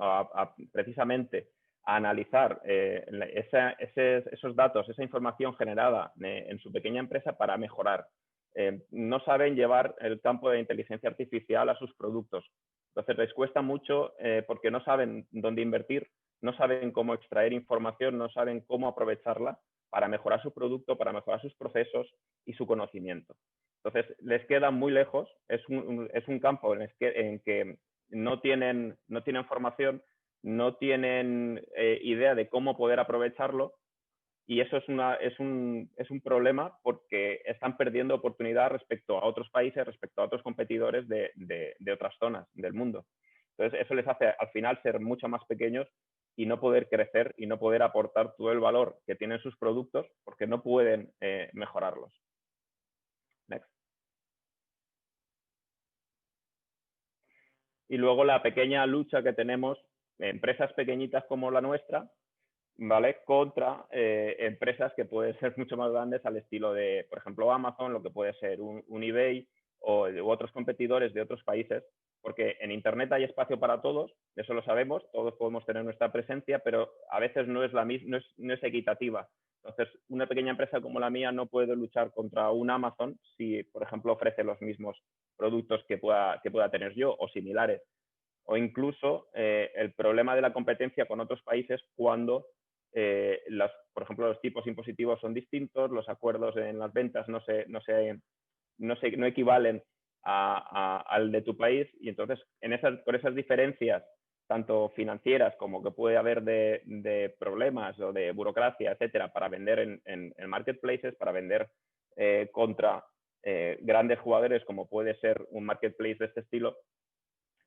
precisamente a analizar esos datos, esa información generada en su pequeña empresa para mejorar? No saben llevar el campo de inteligencia artificial a sus productos. Entonces les cuesta mucho porque no saben dónde invertir, no saben cómo extraer información, no saben cómo aprovecharla para mejorar su producto, para mejorar sus procesos y su conocimiento. Entonces les queda muy lejos, es un campo en que no tienen formación, no tienen idea de cómo poder aprovecharlo, y eso es un problema porque están perdiendo oportunidad respecto a otros países, respecto a otros competidores de otras zonas del mundo. Entonces eso les hace al final ser mucho más pequeños y no poder crecer y no poder aportar todo el valor que tienen sus productos porque no pueden mejorarlos. Next. Y luego la pequeña lucha que tenemos, empresas pequeñitas como la nuestra, ¿vale? Contra empresas que pueden ser mucho más grandes al estilo de, por ejemplo, Amazon, lo que puede ser un eBay u otros competidores de otros países, porque en Internet hay espacio para todos, eso lo sabemos, todos podemos tener nuestra presencia, pero a veces no es equitativa. Entonces, una pequeña empresa como la mía no puede luchar contra un Amazon si, por ejemplo, ofrece los mismos productos que pueda tener yo o similares. O incluso el problema de la competencia con otros países cuando, por ejemplo, los tipos impositivos son distintos, los acuerdos en las ventas no equivalen al de tu país, y entonces por esas diferencias tanto financieras como que puede haber de problemas o de burocracia, etcétera, para vender en marketplaces, para vender contra grandes jugadores como puede ser un marketplace de este estilo,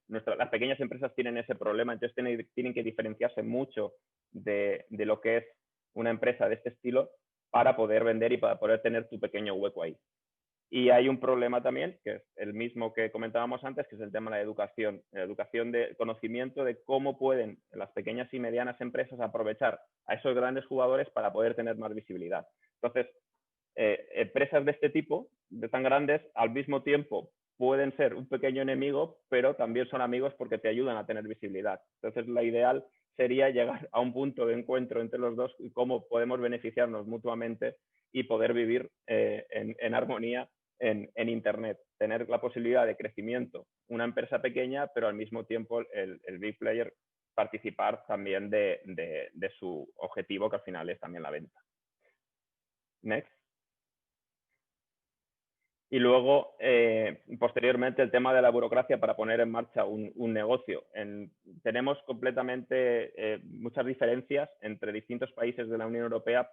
las pequeñas empresas tienen ese problema, entonces tienen que diferenciarse mucho de lo que es una empresa de este estilo para poder vender y para poder tener tu pequeño hueco ahí. Y hay un problema también, que es el mismo que comentábamos antes, que es el tema de la educación de conocimiento de cómo pueden las pequeñas y medianas empresas aprovechar a esos grandes jugadores para poder tener más visibilidad. Entonces, empresas de este tipo, de tan grandes, al mismo tiempo pueden ser un pequeño enemigo, pero también son amigos porque te ayudan a tener visibilidad. Entonces, la ideal sería llegar a un punto de encuentro entre los dos y cómo podemos beneficiarnos mutuamente y poder vivir en armonía en Internet. Tener la posibilidad de crecimiento, una empresa pequeña, pero al mismo tiempo el big player participar también de su objetivo, que al final es también la venta. Next. Y luego, posteriormente, el tema de la burocracia para poner en marcha un negocio. Tenemos completamente muchas diferencias entre distintos países de la Unión Europea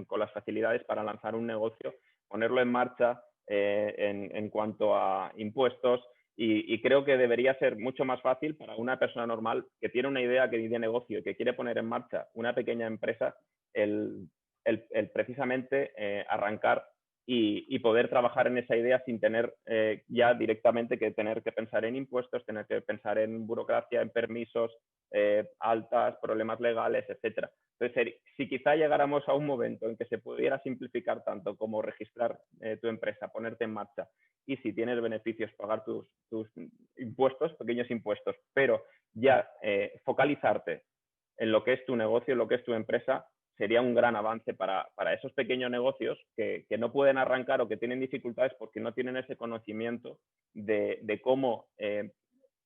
con las facilidades para lanzar un negocio, ponerlo en marcha en cuanto a impuestos, y creo que debería ser mucho más fácil para una persona normal que tiene una idea de negocio y que quiere poner en marcha una pequeña empresa, el precisamente arrancar y poder trabajar en esa idea sin tener ya directamente que tener que pensar en impuestos, tener que pensar en burocracia, en permisos, altas, problemas legales, etcétera. Entonces, si quizá llegáramos a un momento en que se pudiera simplificar tanto como registrar tu empresa, ponerte en marcha, y si tienes beneficios, pagar tus impuestos, pequeños impuestos, pero ya focalizarte en lo que es tu negocio, en lo que es tu empresa, sería un gran avance para esos pequeños negocios que no pueden arrancar o que tienen dificultades porque no tienen ese conocimiento de cómo,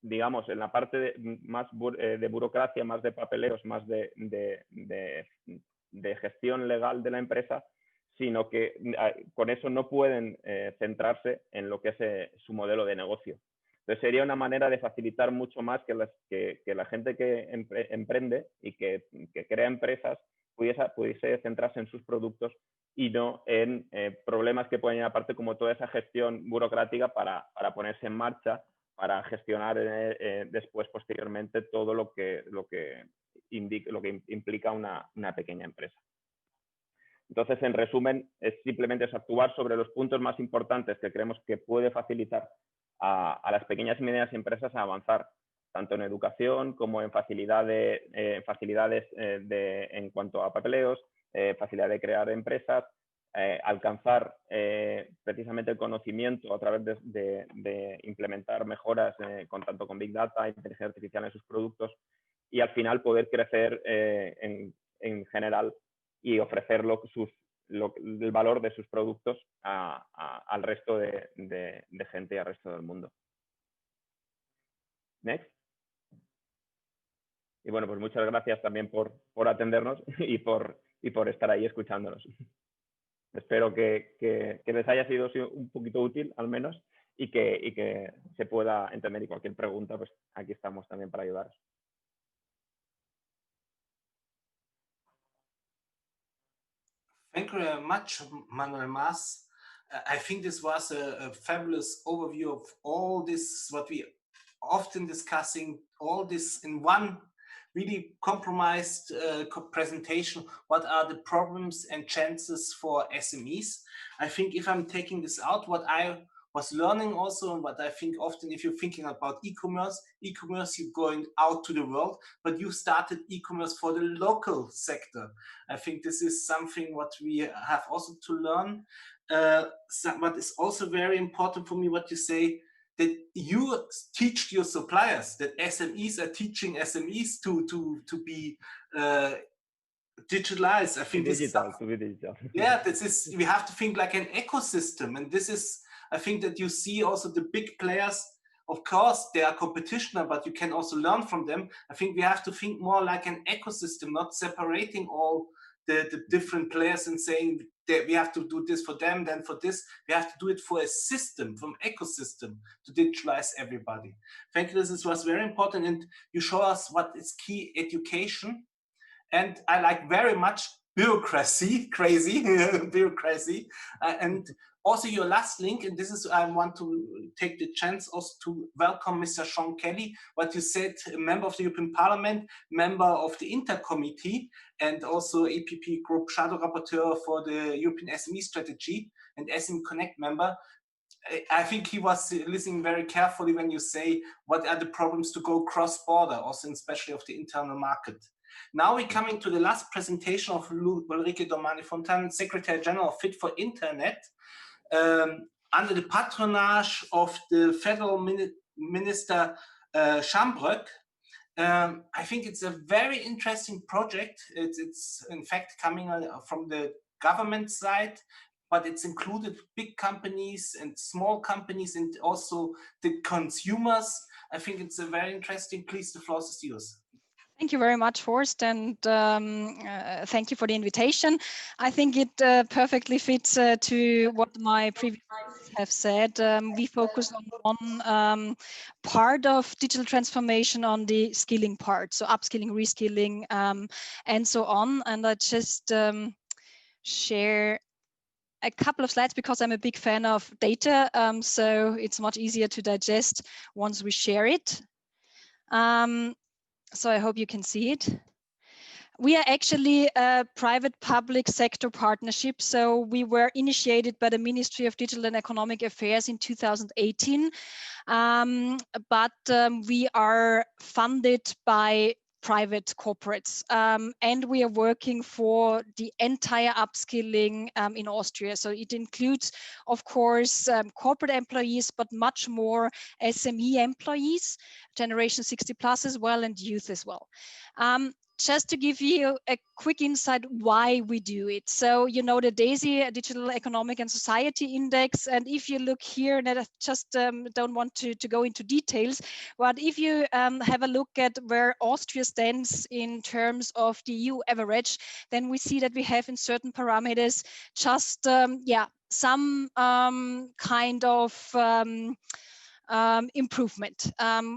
digamos, en la parte más de burocracia, más de papeleos, más de gestión legal de la empresa, sino que con eso no pueden centrarse en lo que es su modelo de negocio. Entonces sería una manera de facilitar mucho más que la gente que emprende y que crea empresas pudiese centrarse en sus productos y no en problemas que pueden ir aparte, como toda esa gestión burocrática para ponerse en marcha, para gestionar después, posteriormente, todo lo que implica una pequeña empresa. Entonces, en resumen, es simplemente actuar sobre los puntos más importantes que creemos que puede facilitar a las pequeñas y medianas empresas a avanzar, tanto en educación como en facilidades en cuanto a papeleos, facilidad de crear empresas, alcanzar precisamente el conocimiento a través de implementar mejoras tanto con Big Data, inteligencia artificial en sus productos, y al final poder crecer en general y ofrecer el valor de sus productos al resto de gente y al resto del mundo. Next. Y bueno, pues muchas gracias también por atendernos y por estar ahí escuchándonos. Espero que les haya sido un poquito útil, al menos, y que se pueda entender, y cualquier pregunta, pues aquí estamos también para ayudaros. Thank you very much, Manuel Mas. I think this was a fabulous overview of all this, what we often discussing, all this in one really compromised presentation. What are the problems and chances for SMEs? I think if I'm taking this out, what I was learning also, and what I think often, if you're thinking about e-commerce, you're going out to the world, but you started e-commerce for the local sector. I think this is something what we have also to learn. What is also very important for me, what you say, that you teach your suppliers, that SMEs are teaching SMEs to be digitalized. I think this is digital. Yeah, this is, we have to think like an ecosystem, and this is, I think that you see also the big players, of course, they are competition, but you can also learn from them. I think we have to think more like an ecosystem, not separating all the different players and saying that we have to do this for them, then for this. We have to do it for a system, from ecosystem, to digitalize everybody. Thank you, this was very important, and you show us what is key education. And I like very much bureaucracy, crazy bureaucracy, and also your last link, and this is, I want to take the chance also to welcome Mr. Sean Kelly, what you said, a member of the European Parliament, member of the Inter Committee, and also APP Group Shadow Rapporteur for the European SME Strategy, and SME Connect member. I think he was listening very carefully when you say, what are the problems to go cross-border, also especially of the internal market. Now we're coming to the last presentation of Ulrike Domani-Fontan, Secretary General of Fit for Internet, under the patronage of the Federal Minister Schambrück. I think it's a very interesting project. It's in fact coming from the government side, but it's included big companies and small companies and also the consumers. I think it's a very interesting. Please, the floor is yours. Thank you very much, Horst, and thank you for the invitation. I think it perfectly fits to what my previous have said. We focus on one part of digital transformation, on the skilling part, so upskilling, reskilling, and so on. And I just share a couple of slides because I'm a big fan of data, so it's much easier to digest once we share it. So I hope you can see it. We are actually a private-public sector partnership. So we were initiated by the Ministry of Digital and Economic Affairs in 2018. But we are funded by private corporates, and we are working for the entire upskilling in Austria. So it includes, of course, corporate employees, but much more SME employees, generation 60 plus as well, and youth as well. just to give you a quick insight why we do it. So, you know, the DAISY, Digital Economic and Society Index, and if you look here, and I just don't want to go into details, but if you have a look at where Austria stands in terms of the EU average, then we see that we have in certain parameters just, some kind of improvement.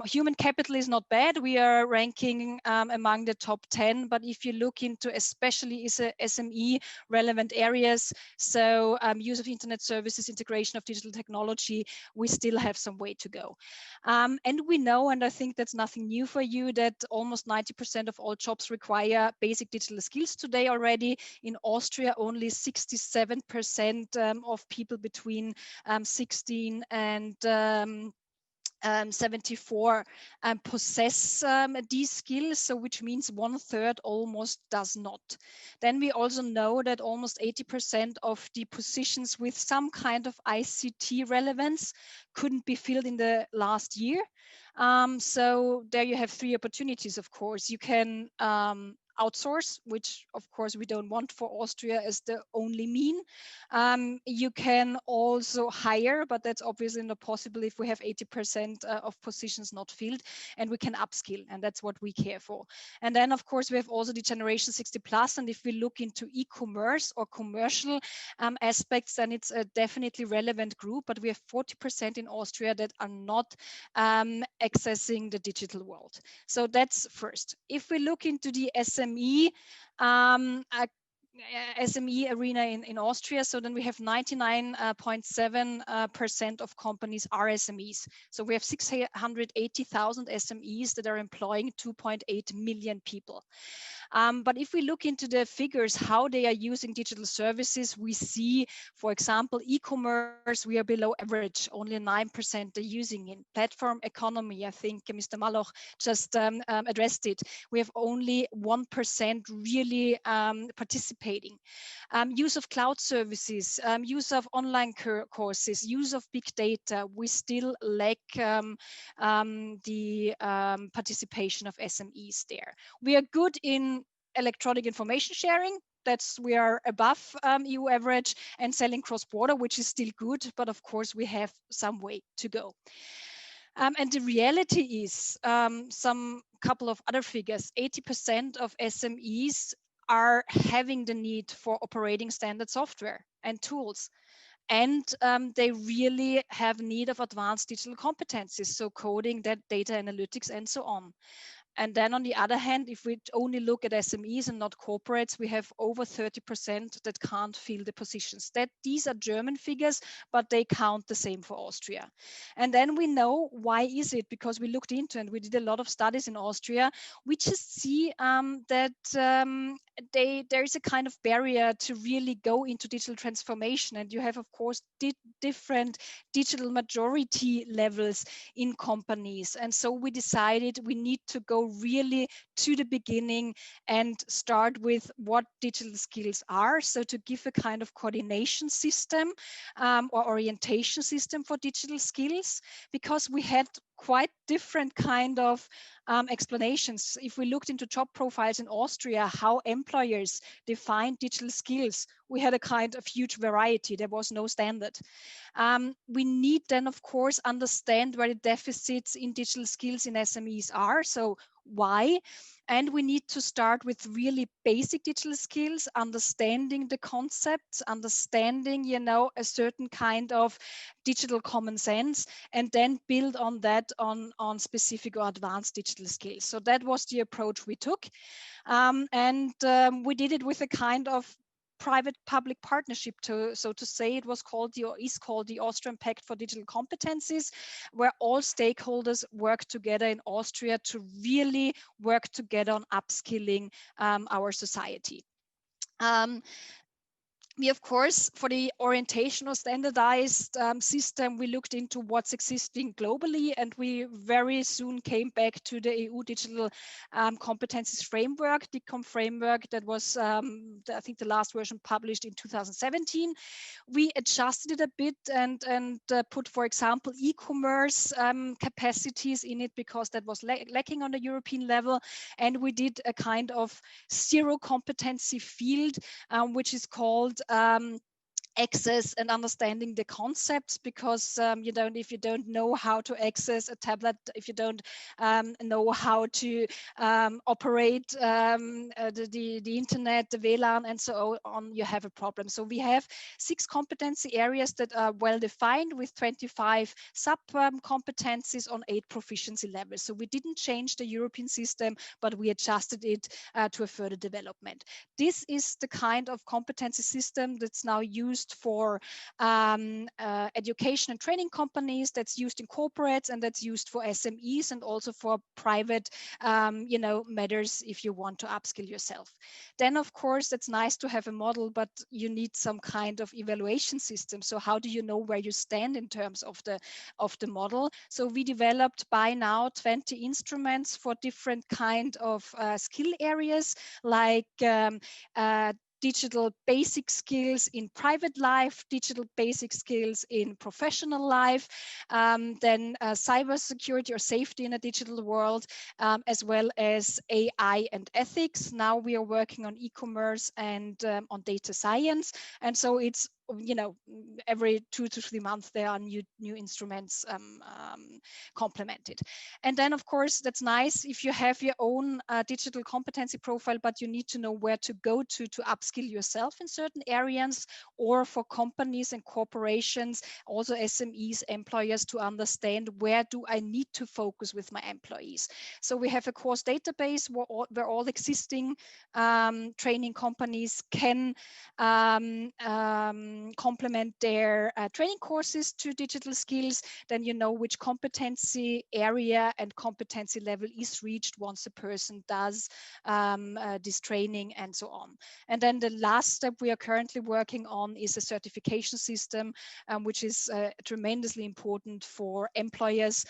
Human capital is not bad. We are ranking among the top 10, but if you look into especially SME relevant areas, so use of internet services, integration of digital technology, we still have some way to go. And we know, and I think that's nothing new for you, that almost 90% of all jobs require basic digital skills today already. In Austria, only 67% of people between 16 and 74 possess these skills, so which means 1/3 almost does not. Then we also know that almost 80% of the positions with some kind of ICT relevance couldn't be filled in the last year. So there you have three opportunities, of course. You can outsource, which of course we don't want for Austria as the only mean. You can also hire, but that's obviously not possible if we have 80% of positions not filled, and we can upskill, and that's what we care for. And then of course we have also the generation 60+, and if we look into e-commerce or commercial aspects, then it's a definitely relevant group, but we have 40% in Austria that are not accessing the digital world. So that's first. If we look into the SME arena in Austria, so then we have 99.7% of companies are SMEs. So we have 680,000 SMEs that are employing 2.8 million people. But if we look into the figures, how they are using digital services, we see, for example, e-commerce, we are below average, only 9% are using it. Platform economy, I think Mr. Maloch just addressed it. We have only 1% really participating. Use of cloud services, use of online courses, use of big data, we still lack the participation of SMEs there. We are good in electronic information sharing. We are above EU average, and selling cross-border, which is still good, but of course we have some way to go. And the reality is, some couple of other figures, 80% of SMEs are having the need for operating standard software and tools. And they really have need of advanced digital competencies, so coding, data analytics, and so on. And then on the other hand, if we only look at SMEs and not corporates, we have over 30% that can't fill the positions. These are German figures, but they count the same for Austria. And then we know why is it, because we looked into and we did a lot of studies in Austria. We just see that there is a kind of barrier to really go into digital transformation. And you have, of course, different digital majority levels in companies. And so we decided we need to go really to the beginning and start with what digital skills are. So to give a kind of coordination system or orientation system for digital skills, because we had quite different kind of explanations. If we looked into job profiles in Austria, how employers define digital skills, we had a kind of huge variety. There was no standard. We need then, of course, understand where the deficits in digital skills in SMEs are. So why? And we need to start with really basic digital skills, understanding the concepts, understanding, a certain kind of digital common sense, and then build on that on specific or advanced digital skills. So that was the approach we took. We did it with a kind of private-public partnership, so to say. It was called is called the Austrian Pact for Digital Competencies, where all stakeholders work together in Austria to really work together on upskilling our society. we, of course, for the orientation or standardized system, we looked into what's existing globally, and we very soon came back to the EU Digital Competencies Framework, DICOM framework, that was, I think, the last version published in 2017. We adjusted it a bit and put, for example, e-commerce capacities in it, because that was lacking on the European level. And we did a kind of zero competency field, which is called access and understanding the concepts, because if you don't know how to access a tablet, if you don't know how to operate the internet, the WLAN, and so on, you have a problem. So we have 6 competency areas that are well defined, with 25 sub competencies on 8 proficiency levels. So we didn't change the European system, but we adjusted it to a further development. This is the kind of competency system that's now used for education and training companies, that's used in corporates, and that's used for SMEs, and also for private matters if you want to upskill yourself. Then, of course, it's nice to have a model, but you need some kind of evaluation system. So how do you know where you stand in terms of the model? So we developed by now 20 instruments for different kind of skill areas, like digital basic skills in private life, digital basic skills in professional life, then cybersecurity or safety in a digital world, as well as AI and ethics. Now we are working on e-commerce and on data science. And so it's, every 2 to 3 months there are new instruments complemented. And then, of course, that's nice if you have your own digital competency profile, but you need to know where to go to upskill yourself in certain areas, or for companies and corporations, also SMEs, employers, to understand where do I need to focus with my employees. So we have a course database where all existing training companies can complement their training courses to digital skills. Then you know which competency area and competency level is reached once a person does this training, and so on. And then the last step we are currently working on is a certification system, which is tremendously important for employers.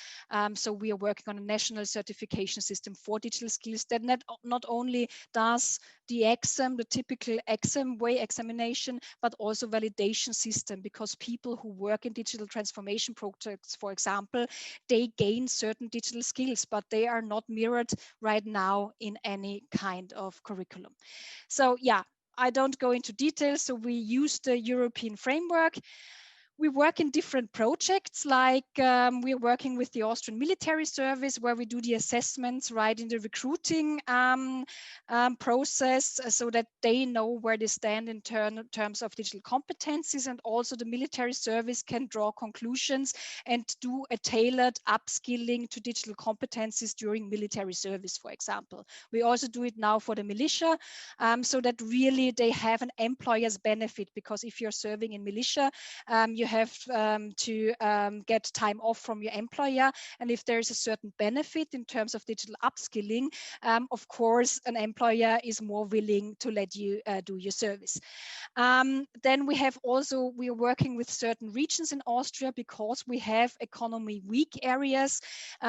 So we are working on a national certification system for digital skills that not only does the exam, the typical exam way examination, but also validation system, because people who work in digital transformation projects, for example, they gain certain digital skills, but they are not mirrored right now in any kind of curriculum. So yeah, I don't go into details. So we use the European framework. We work in different projects, like we're working with the Austrian military service, where we do the assessments right in the recruiting process, so that they know where they stand in terms of digital competencies. And also the military service can draw conclusions and do a tailored upskilling to digital competencies during military service, for example. We also do it now for the militia, so that really they have an employer's benefit, because if you're serving in militia, you have to get time off from your employer. And if there's a certain benefit in terms of digital upskilling, of course, an employer is more willing to let you do your service. Then we are working with certain regions in Austria, because we have economy weak areas,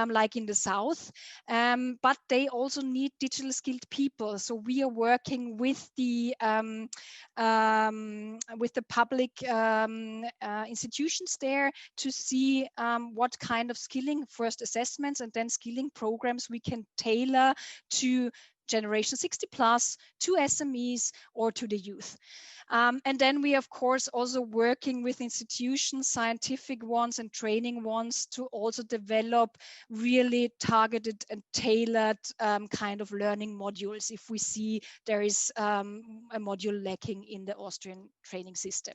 like in the south, but they also need digital skilled people. So we are working with the public institutions there to see what kind of skilling, first assessments and then skilling programs we can tailor to Generation 60 plus, to SMEs, or to the youth. And then we, of course, also working with institutions, scientific ones and training ones, to also develop really targeted and tailored kind of learning modules if we see there is a module lacking in the Austrian training system.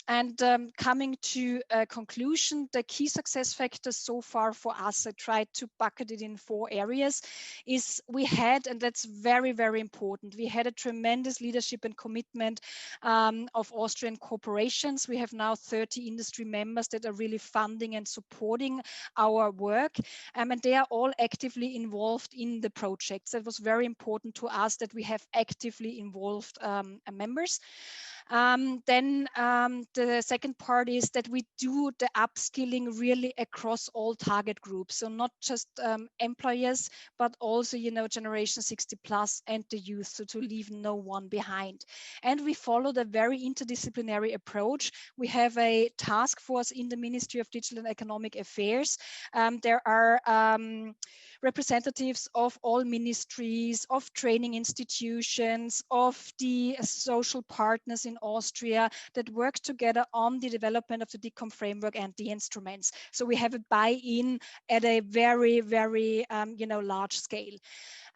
And coming to a conclusion, the key success factors so far for us, I tried to bucket it in 4 areas, is we had, and that's very, very important, we had a tremendous leadership and commitment of Austrian corporations. We have now 30 industry members that are really funding and supporting our work, and they are all actively involved in the projects. It was very important to us that we have actively involved members. Then the second part is that we do the upskilling really across all target groups. So not just employers, but also, generation 60 plus and the youth, so to leave no one behind. And we followed a very interdisciplinary approach. We have a task force in the Ministry of Digital and Economic Affairs. There are representatives of all ministries, of training institutions, of the social partners in Austria that work together on the development of the DICOM framework and the instruments. So we have a buy-in at a very, very, large scale.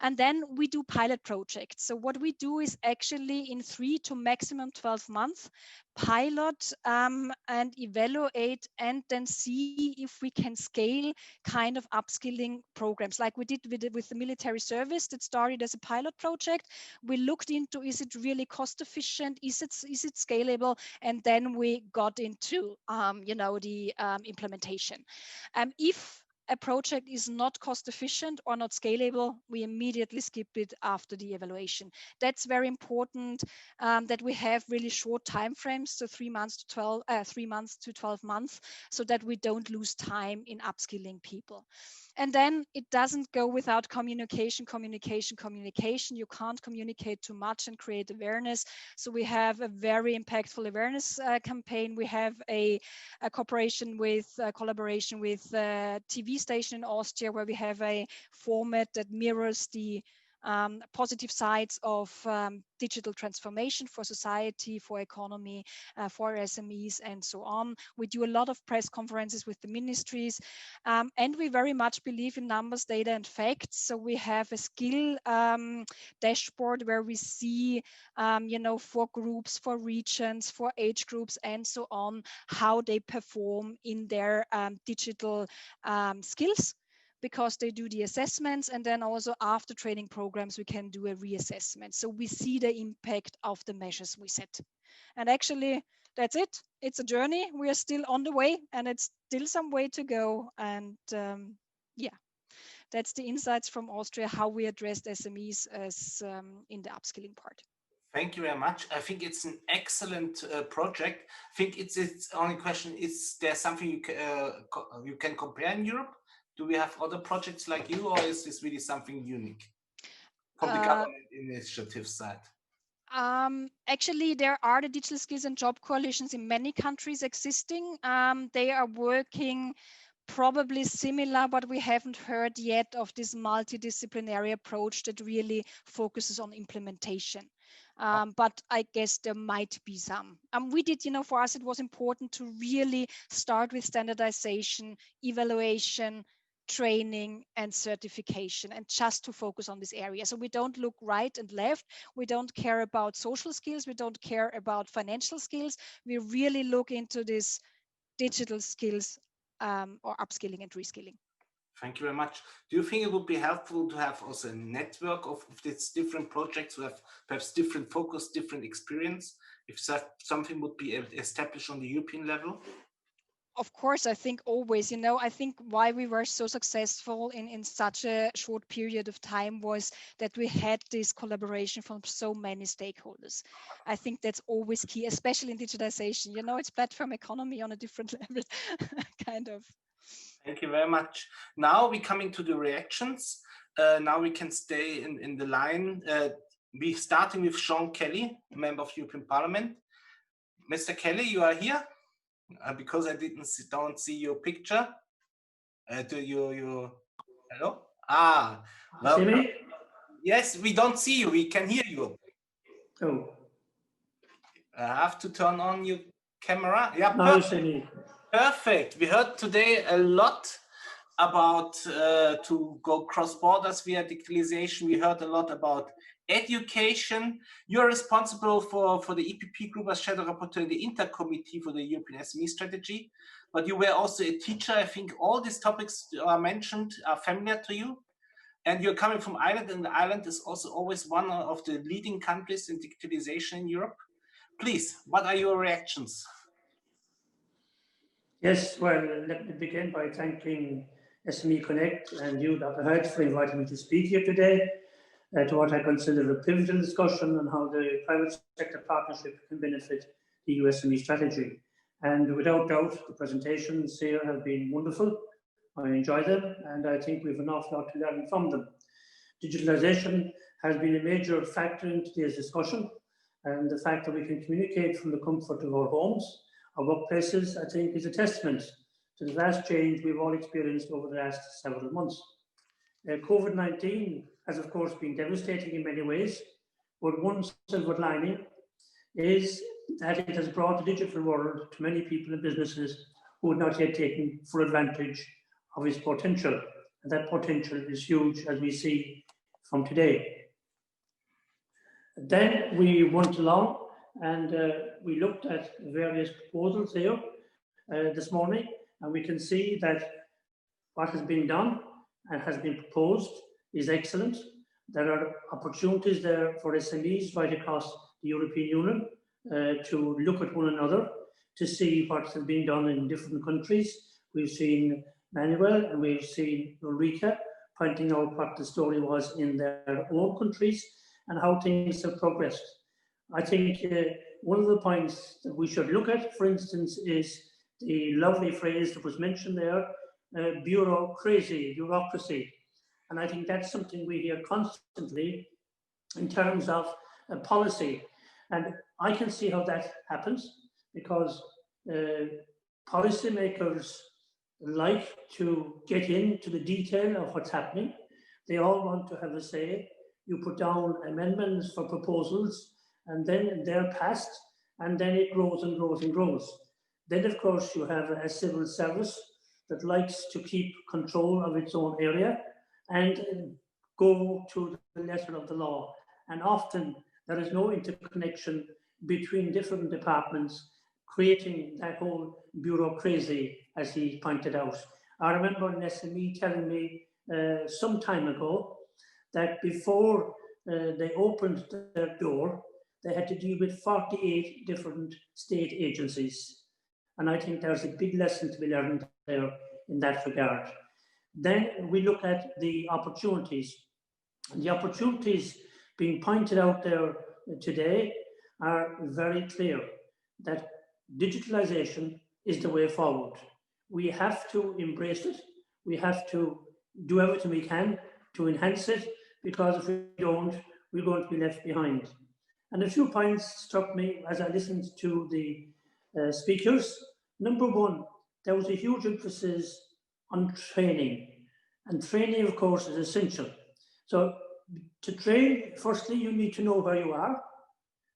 And then we do pilot projects. So what we do is actually in 3 to maximum 12 months, pilot and evaluate and then see if we can scale kind of upskilling programs like we did with the military service that started as a pilot project. We looked into, is it really cost efficient? Is it scalable? And then we got into, the implementation. If a project is not cost efficient or not scalable, we immediately skip it after the evaluation. That's very important that we have really short time frames, so 3 months to 12 months, so that we don't lose time in upskilling people. And then it doesn't go without communication. You can't communicate too much and create awareness. So we have a very impactful awareness campaign. We have a collaboration with TV station in Austria, where we have a format that mirrors the positive sides of digital transformation for society, for economy, for SMEs, and so on. We do a lot of press conferences with the ministries, and we very much believe in numbers, data, and facts. So we have a skill dashboard where we see, for groups, for regions, for age groups, and so on, how they perform in their digital skills, because they do the assessments, and then also after training programs, we can do a reassessment. So we see the impact of the measures we set. And actually, that's it. It's a journey. We are still on the way, and it's still some way to go. And that's the insights from Austria, how we addressed SMEs as in the upskilling part. Thank you very much. I think it's an excellent project. I think it's only question, is there something you can compare in Europe? Do we have other projects like you, or is this really something unique from the government initiative side? Actually, there are the digital skills and job coalitions in many countries existing. They are working probably similar, but we haven't heard yet of this multidisciplinary approach that really focuses on implementation. But I guess there might be some. We did, for us, it was important to really start with standardization, evaluation, training, and certification, and just to focus on this area. So we don't look right and left. We don't care about social skills. We don't care about financial skills. We really look into this digital skills or upskilling and reskilling. Thank you very much. Do you think it would be helpful to have also a network of these different projects who have perhaps different focus, different experience, if something would be established on the European level? Of course, I think always, I think why we were so successful in such a short period of time was that we had this collaboration from so many stakeholders. I think that's always key, especially in digitization. It's platform economy on a different level, kind of. Thank you very much. Now we're coming to the reactions. Now we can stay in the line. We're starting with Sean Kelly, a member of European Parliament. Mr. Kelly, you are here? Because I don't see your picture. Do you hello? Well, see me? Yes, we don't see you. We can hear you. Oh. I have to turn on your camera. Yeah, Now you see me. Perfect. We heard today a lot about to go cross borders via digitalization. We heard a lot about education. You're responsible for the EPP group as shadow rapporteur in the intercommittee for the European SME strategy, but you were also a teacher. I think all these topics are mentioned are familiar to you. And you're coming from Ireland, and Ireland is also always one of the leading countries in digitalization in Europe. Please, what are your reactions? Yes, well, let me begin by thanking SME Connect and you, Dr. Hertz, for inviting me to speak here today. to what I consider a pivotal discussion on how the private sector partnership can benefit the EU SME strategy. And without doubt, the presentations here have been wonderful. I enjoy them, and I think we have an awful lot to learn from them. Digitalisation has been a major factor in today's discussion, and the fact that we can communicate from the comfort of our homes, our workplaces, I think is a testament to the vast change we've all experienced over the last several months. COVID-19 has, of course, been devastating in many ways, but one silver lining is that it has brought the digital world to many people and businesses who had not yet taken full advantage of its potential. And that potential is huge, as we see from today. Then we went along and we looked at various proposals here this morning, and we can see that what has been done and has been proposed is excellent. There are opportunities there for SMEs right across the European Union to look at one another, to see what has been done in different countries. We've seen Manuel and we've seen Ulrika pointing out what the story was in their own countries and how things have progressed. I think one of the points that we should look at, for instance, is the lovely phrase that was mentioned there, bureaucracy. And I think that's something we hear constantly in terms of policy. And I can see how that happens, because policymakers like to get into the detail of what's happening. They all want to have a say. You put down amendments for proposals, and then they're passed, and then it grows and grows and grows. Then, of course, you have a civil service that likes to keep control of its own area and go to the letter of the law. And often there is no interconnection between different departments, creating that whole bureaucracy, as he pointed out. I remember an SME telling me some time ago that before they opened their door, they had to deal with 48 different state agencies. And I think there's a big lesson to be learned there in that regard. Then we look at the opportunities. And the opportunities being pointed out there today are very clear, that digitalization is the way forward. We have to embrace it. We have to do everything we can to enhance it, because if we don't, we're going to be left behind. And a few points struck me as I listened to the speakers. Number one, there was a huge emphasis on training. And training, of course, is essential. So to train, firstly, you need to know where you are.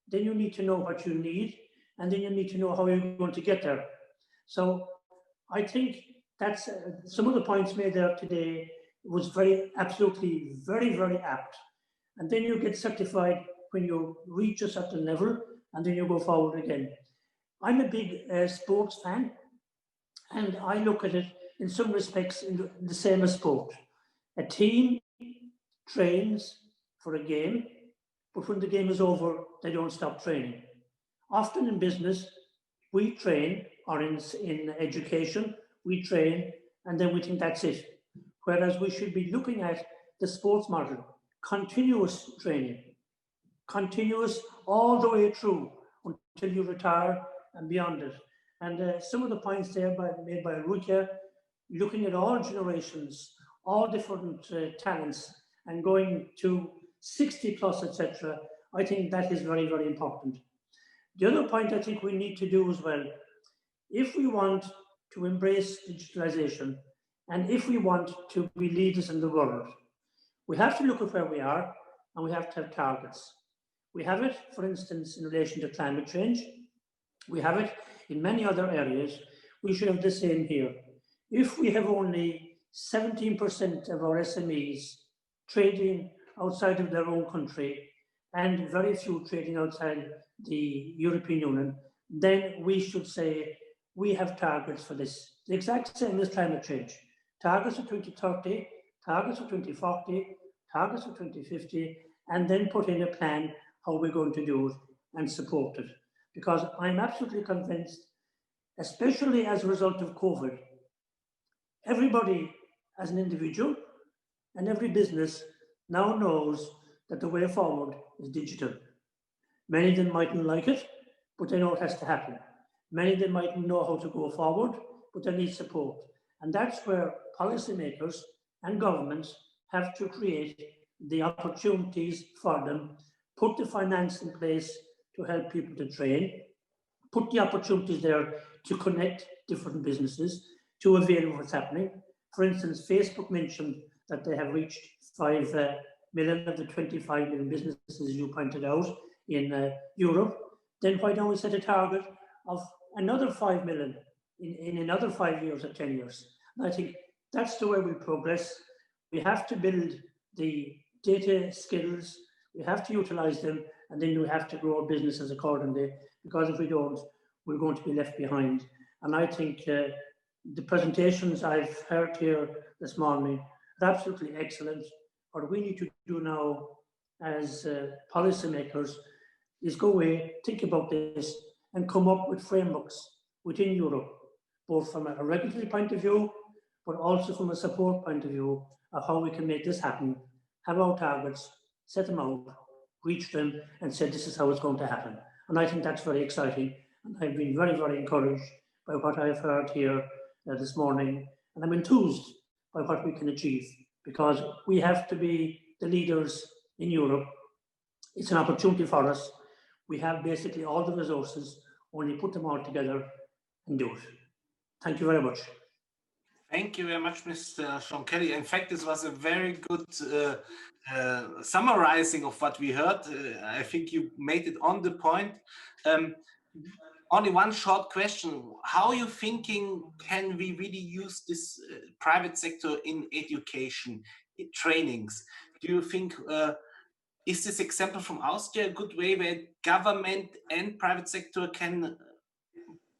Then you need to know what you need. And then you need to know how you're going to get there. So I think that's some of the points made there today was absolutely very, very apt. And then you get certified when you reach a certain level, and then you go forward again. I'm a big sports fan, and I look at it in some respects in the same as sport. A team trains for a game, but when the game is over, they don't stop training. Often in business, we train, or in education, we train, and then we think that's it. Whereas we should be looking at the sports model, continuous training, continuous all the way through until you retire and beyond it. And some of the points there made by Rukia, looking at all generations, all different talents, and going to 60 plus, etc., I think that is very, very important. The other point I think we need to do as well, if we want to embrace digitalization, and if we want to be leaders in the world, we have to look at where we are, and we have to have targets. We have it, for instance, in relation to climate change. We have it in many other areas. We should have the same here. If we have only 17% of our SMEs trading outside of their own country, and very few trading outside the European Union, then we should say we have targets for this. The exact same as climate change. Targets for 2030, targets for 2040, targets for 2050, and then put in a plan how we're going to do it and support it. Because I'm absolutely convinced, especially as a result of COVID, everybody as an individual and every business now knows that the way forward is digital. Many of them mightn't like it, but they know it has to happen. Many of them mightn't know how to go forward, but they need support. And that's where policymakers and governments have to create the opportunities for them, put the finance in place to help people to train, put the opportunities there to connect different businesses, to avail of what's happening. For instance, Facebook mentioned that they have reached 5 million of the 25 million businesses you pointed out in Europe. Then why don't we set a target of another 5 million in another 5 years or 10 years? And I think that's the way we progress. We have to build the data skills, we have to utilize them, and then we have to grow our businesses accordingly, because if we don't, we're going to be left behind. And I think the presentations I've heard here this morning are absolutely excellent. What we need to do now as policymakers is go away, think about this, and come up with frameworks within Europe, both from a regulatory point of view, but also from a support point of view of how we can make this happen, have our targets, set them out, reach them, and say this is how it's going to happen. And I think that's very exciting. And I've been very, very encouraged by what I've heard here this morning. And I'm enthused by what we can achieve, because we have to be the leaders in Europe. It's an opportunity for us. We have basically all the resources, only put them all together and do it. Thank you very much. Thank you very much, Mr. Sean Kelly. In fact, this was a very good summarizing of what we heard. I think you made it on the point. Only one short question. How are you thinking, can we really use this private sector in education, in trainings? Do you think, is this example from Austria a good way where government and private sector can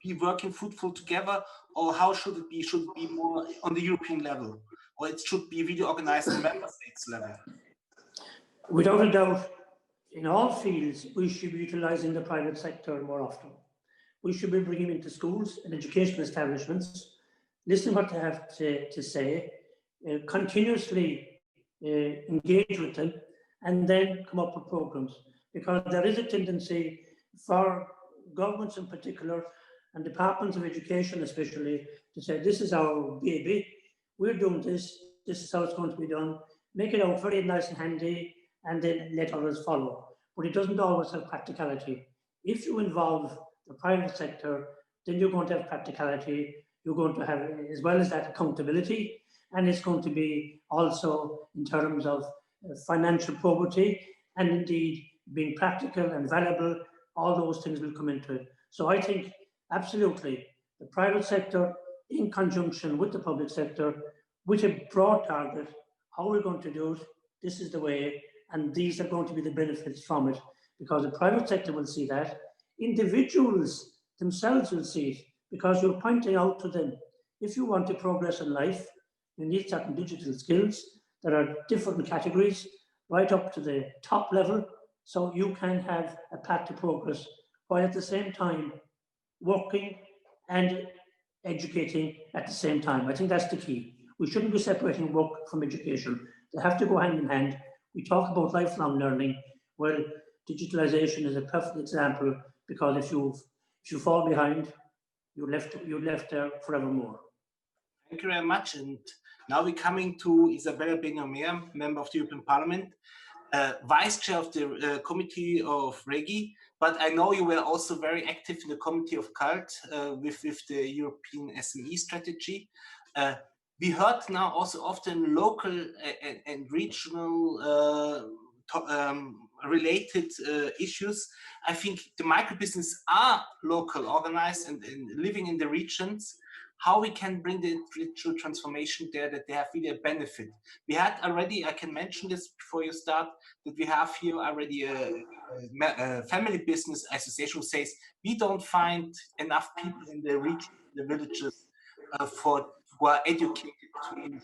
be working fruitful together, or how should it be? Should it be more on the European level, or it should be really organized on member states level? Without a doubt, in all fields, we should be utilizing the private sector more often. We should be bringing them into schools and education establishments, listen to what they have to say, continuously engage with them, and then come up with programs. Because there is a tendency for governments in particular, and departments of education especially, to say, this is our baby, we're doing this is how it's going to be done, make it out very nice and handy, and then let others follow. But it doesn't always have practicality. If you involve the private sector, then you're going to have practicality, you're going to have, as well as that, accountability, and it's going to be also in terms of financial probity, and indeed being practical and valuable, all those things will come into it. So I think absolutely the private sector in conjunction with the public sector, with a broad target, how we're going to do it, this is the way, and these are going to be the benefits from it, because the private sector will see that, individuals themselves will see it, because you're pointing out to them, if you want to progress in life, you need certain digital skills. There are different categories, right up to the top level, so you can have a path to progress, while at the same time working and educating at the same time. I think that's the key. We shouldn't be separating work from education. They have to go hand in hand. We talk about lifelong learning. Well, digitalization is a perfect example, because if you fall behind, you're left there forevermore. Thank you very much. And now we're coming to Isabel Benjamin, member of the European Parliament, vice chair of the Committee of Regi. But I know you were also very active in the Committee of Cult with the European SME strategy. We heard now also often local and regional related issues. I think the microbusiness are local, organized, and living in the regions. How we can bring the digital transformation there, that they have really a benefit. We had already, I can mention this before you start, that we have here already a family business association who says we don't find enough people in the region, the villages, who are educated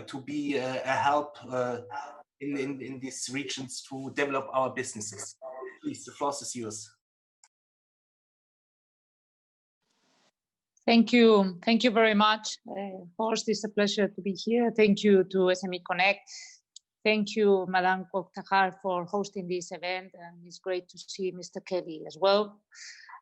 to be a help in these regions to develop our businesses. Please, the floor is yours. Thank you very much. Horst, it's a pleasure to be here. Thank you to SME Connect Thank you, Madame Koktahar, for hosting this event, and it's great to see Mr. Kelly as well.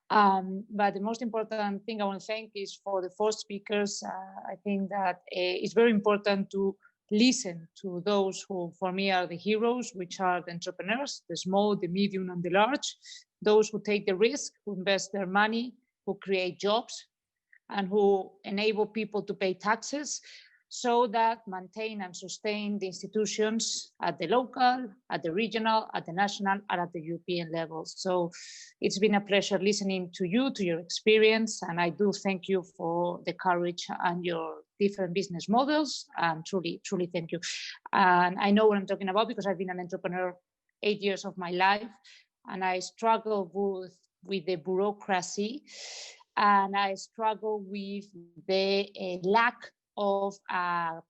But the most important thing I want to thank is for the 4 speakers. I think that it's very important to listen to those who, for me, are the heroes, which are the entrepreneurs, the small, the medium, and the large, those who take the risk, who invest their money, who create jobs, and who enable people to pay taxes, so that maintain and sustain the institutions at the local, at the regional, at the national, and at the European level. So it's been a pleasure listening to you, to your experience, and I do thank you for the courage and your different business models, and truly, truly thank you. And I know what I'm talking about because I've been an entrepreneur 8 years of my life, and I struggle with the bureaucracy, and I struggle with the lack of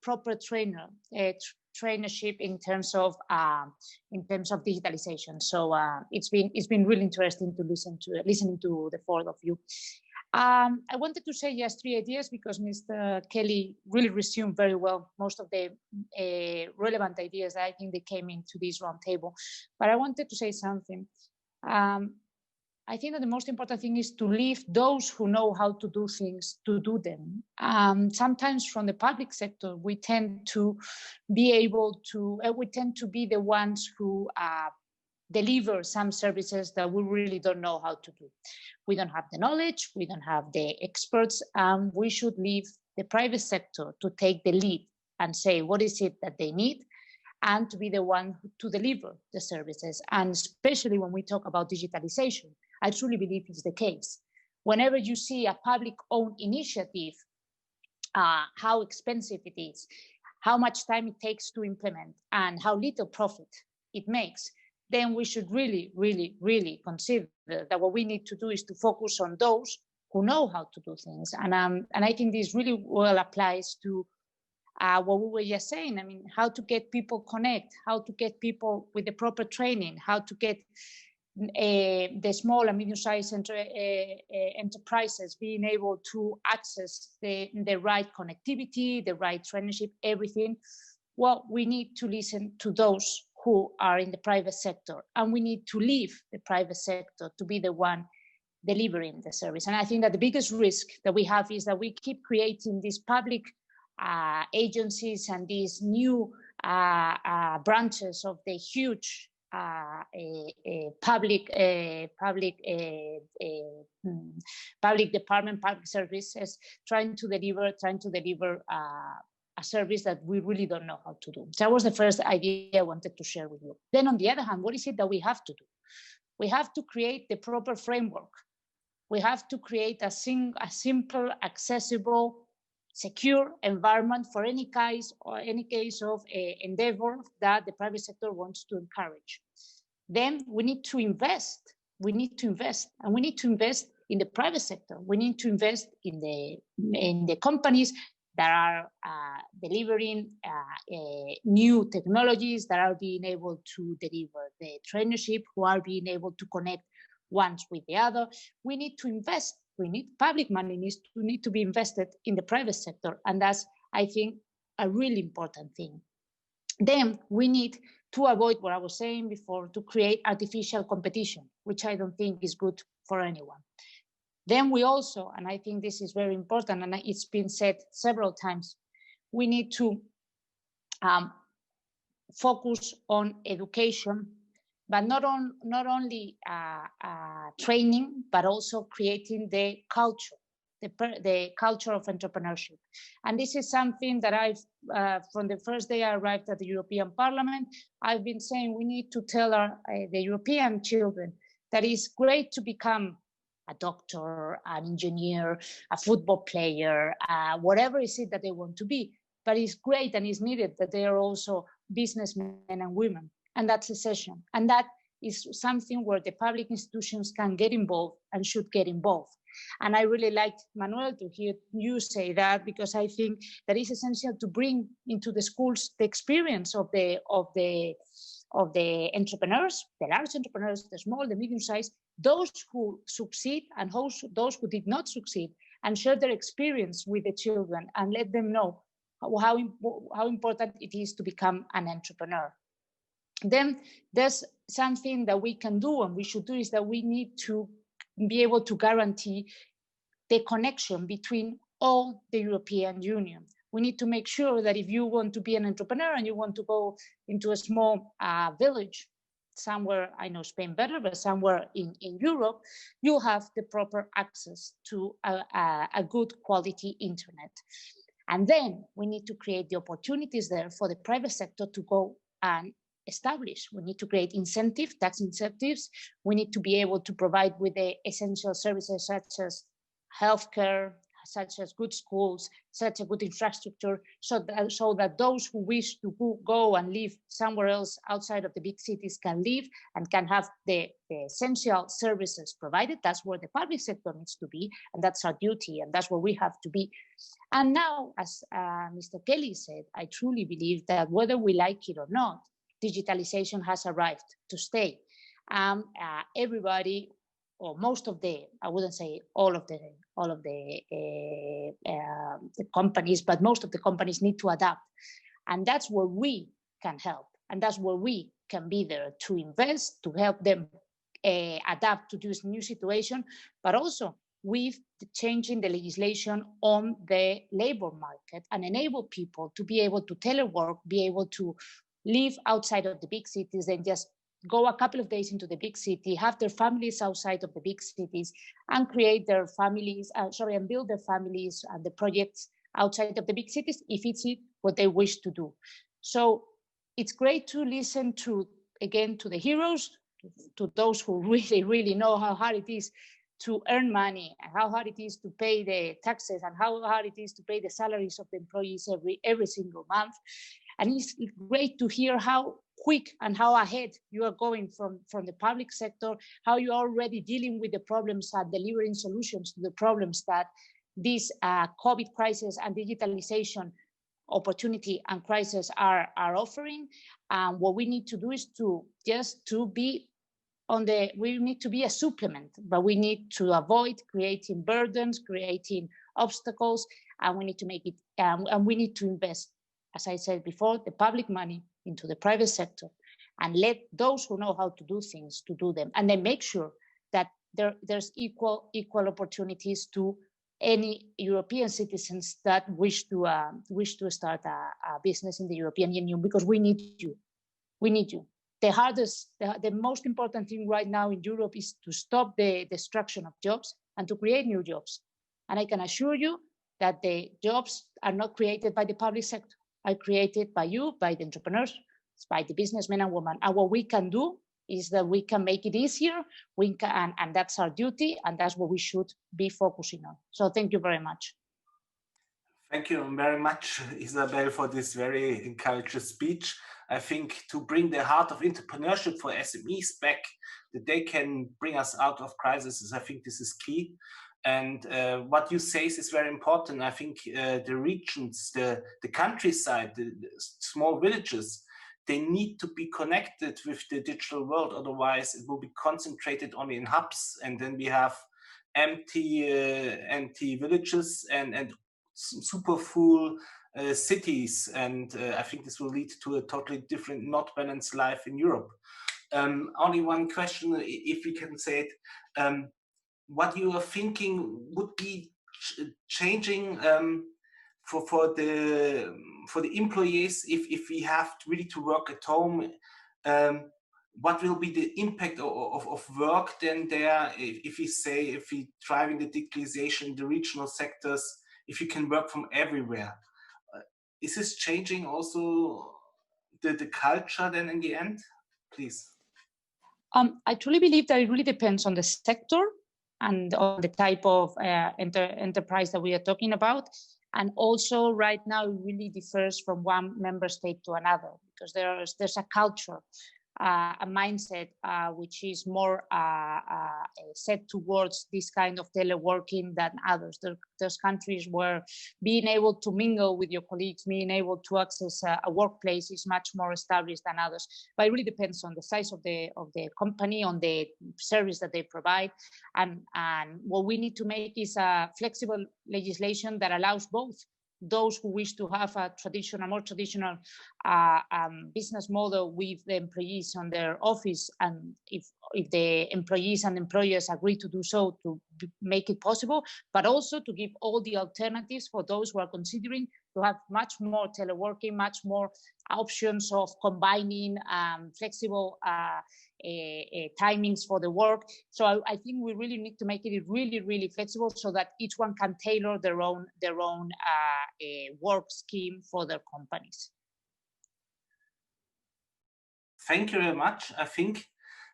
proper trainership in terms of digitalization. So it's been really interesting to listening to the 4 of you. I wanted to say just 3 ideas because Mr. Kelly really resumed very well most of the relevant ideas that I think they came into this round table. But I wanted to say something. I think that the most important thing is to leave those who know how to do things to do them. Sometimes from the public sector, we tend to be the ones who deliver some services that we really don't know how to do. We don't have the knowledge, we don't have the experts, and we should leave the private sector to take the lead and say what is it that they need, and to be the one to deliver the services. And especially when we talk about digitalization, I truly believe it's the case. Whenever you see a public-owned initiative, how expensive it is, how much time it takes to implement, and how little profit it makes, then we should really, really, really consider that what we need to do is to focus on those who know how to do things. And I think this really well applies to what we were just saying. I mean, how to get people connect, how to get people with the proper training, how to get the small and medium-sized enterprises being able to access the right connectivity, the right traineeship, everything. Well, we need to listen to those who are in the private sector, and we need to leave the private sector to be the one delivering the service. And I think that the biggest risk that we have is that we keep creating these public agencies and these new branches of the huge public department, public services, trying to deliver a service that we really don't know how to do. That was the first idea I wanted to share with you. Then on the other hand, what is it that we have to do? We have to create the proper framework. We have to create a simple, accessible, secure environment for any case of endeavor that the private sector wants to encourage. Then we need to invest. We need to invest, and we need to invest in the private sector. We need to invest in the companies that are delivering new technologies, that are being able to deliver the traineeship, who are being able to connect one with the other. We need to invest. We need public money need to be invested in the private sector, and that's, I think, a really important thing. Then we need to avoid what I was saying before, to create artificial competition, which I don't think is good for anyone. Then we also, and I think this is very important, and it's been said several times, we need to focus on education, but not only training, but also creating the culture, the culture of entrepreneurship. And this is something that I've, from the first day I arrived at the European Parliament, I've been saying we need to tell the European children that it's great to become a doctor, an engineer, a football player, whatever is it that they want to be. But it's great and it's needed that they are also businessmen and women. And that's essential. And that is something where the public institutions can get involved and should get involved. And I really liked, Manuel, to hear you say that, because I think that is essential to bring into the schools the experience of the entrepreneurs, the large entrepreneurs, the small, the medium-sized, those who succeed and those who did not succeed, and share their experience with the children and let them know how important it is to become an entrepreneur. Then there's something that we can do and we should do, is that we need to be able to guarantee the connection between all the European Union. We need to make sure that if you want to be an entrepreneur and you want to go into a small village somewhere, I know Spain better, but somewhere in Europe, you have the proper access to a good quality internet. And then we need to create the opportunities there for the private sector to go and establish. We need to create incentives, tax incentives. We need to be able to provide with the essential services such as healthcare, such as good schools, such a good infrastructure, so that those who wish to go and live somewhere else outside of the big cities can live and can have the essential services provided. That's where the public sector needs to be, and that's our duty, and that's where we have to be. And now, as Mr. Kelly said, I truly believe that whether we like it or not, digitalization has arrived to stay. Everybody, or most of the, I wouldn't say all of the companies, but most of the companies need to adapt. And that's where we can help. And that's where we can be there to invest, to help them adapt to this new situation, but also with changing the legislation on the labor market and enable people to be able to telework, be able to live outside of the big cities and just go a couple of days into the big city, have their families outside of the big cities, and create their families, and build their families and the projects outside of the big cities, if it's what they wish to do. So it's great to listen to, again, to the heroes, to those who really, really know how hard it is to earn money, and how hard it is to pay the taxes, and how hard it is to pay the salaries of the employees every single month. And it's great to hear how quick and how ahead you are going from the public sector, how you are already dealing with the problems and delivering solutions to the problems that this COVID crisis and digitalization opportunity and crisis are offering. And what we need to do is we need to be a supplement, but we need to avoid creating burdens, creating obstacles, and we need to make it, and we need to invest, as I said before, the public money into the private sector, and let those who know how to do things to do them, and then make sure that there's equal opportunities to any European citizens that wish to start a business in the European Union, because we need you. We need you. The most important thing right now in Europe is to stop the destruction of jobs and to create new jobs. And I can assure you that the jobs are not created by the public sector, are created by you, by the entrepreneurs, by the businessmen and women. And what we can do is that we can make it easier, and that's our duty, and that's what we should be focusing on. So thank you very much. Thank you very much, Isabel, for this very encouraging speech. I think to bring the heart of entrepreneurship for SMEs back, that they can bring us out of crises, I think this is key. And what you say is very important. I think the regions, the countryside, the small villages, they need to be connected with the digital world. Otherwise, it will be concentrated only in hubs, and then we have empty villages and super full cities. And I think this will lead to a totally different, not balanced life in Europe. Only one question, if we can say it. What you are thinking would be changing for the employees if we have really to work at home? What will be the impact of work then there? If we driving the digitalization in the regional sectors, if you can work from everywhere, is this changing also the culture then in the end? Please. I truly believe that it really depends on the sector and on the type of enterprise that we are talking about. And also right now it really differs from one member state to another, because there's a culture, a mindset which is more set towards this kind of teleworking than others. There's countries where being able to mingle with your colleagues, being able to access a workplace is much more established than others. But it really depends on the size of the company, on the service that they provide. And what we need to make is a flexible legislation that allows both those who wish to have a more traditional business model with the employees on their office, and if the employees and employers agree to do so, to make it possible, but also to give all the alternatives for those who are considering to have much more teleworking, much more options of combining flexible timings for the work. So I think we really need to make it really, really flexible so that each one can tailor their own work scheme for their companies. Thank you very much. I think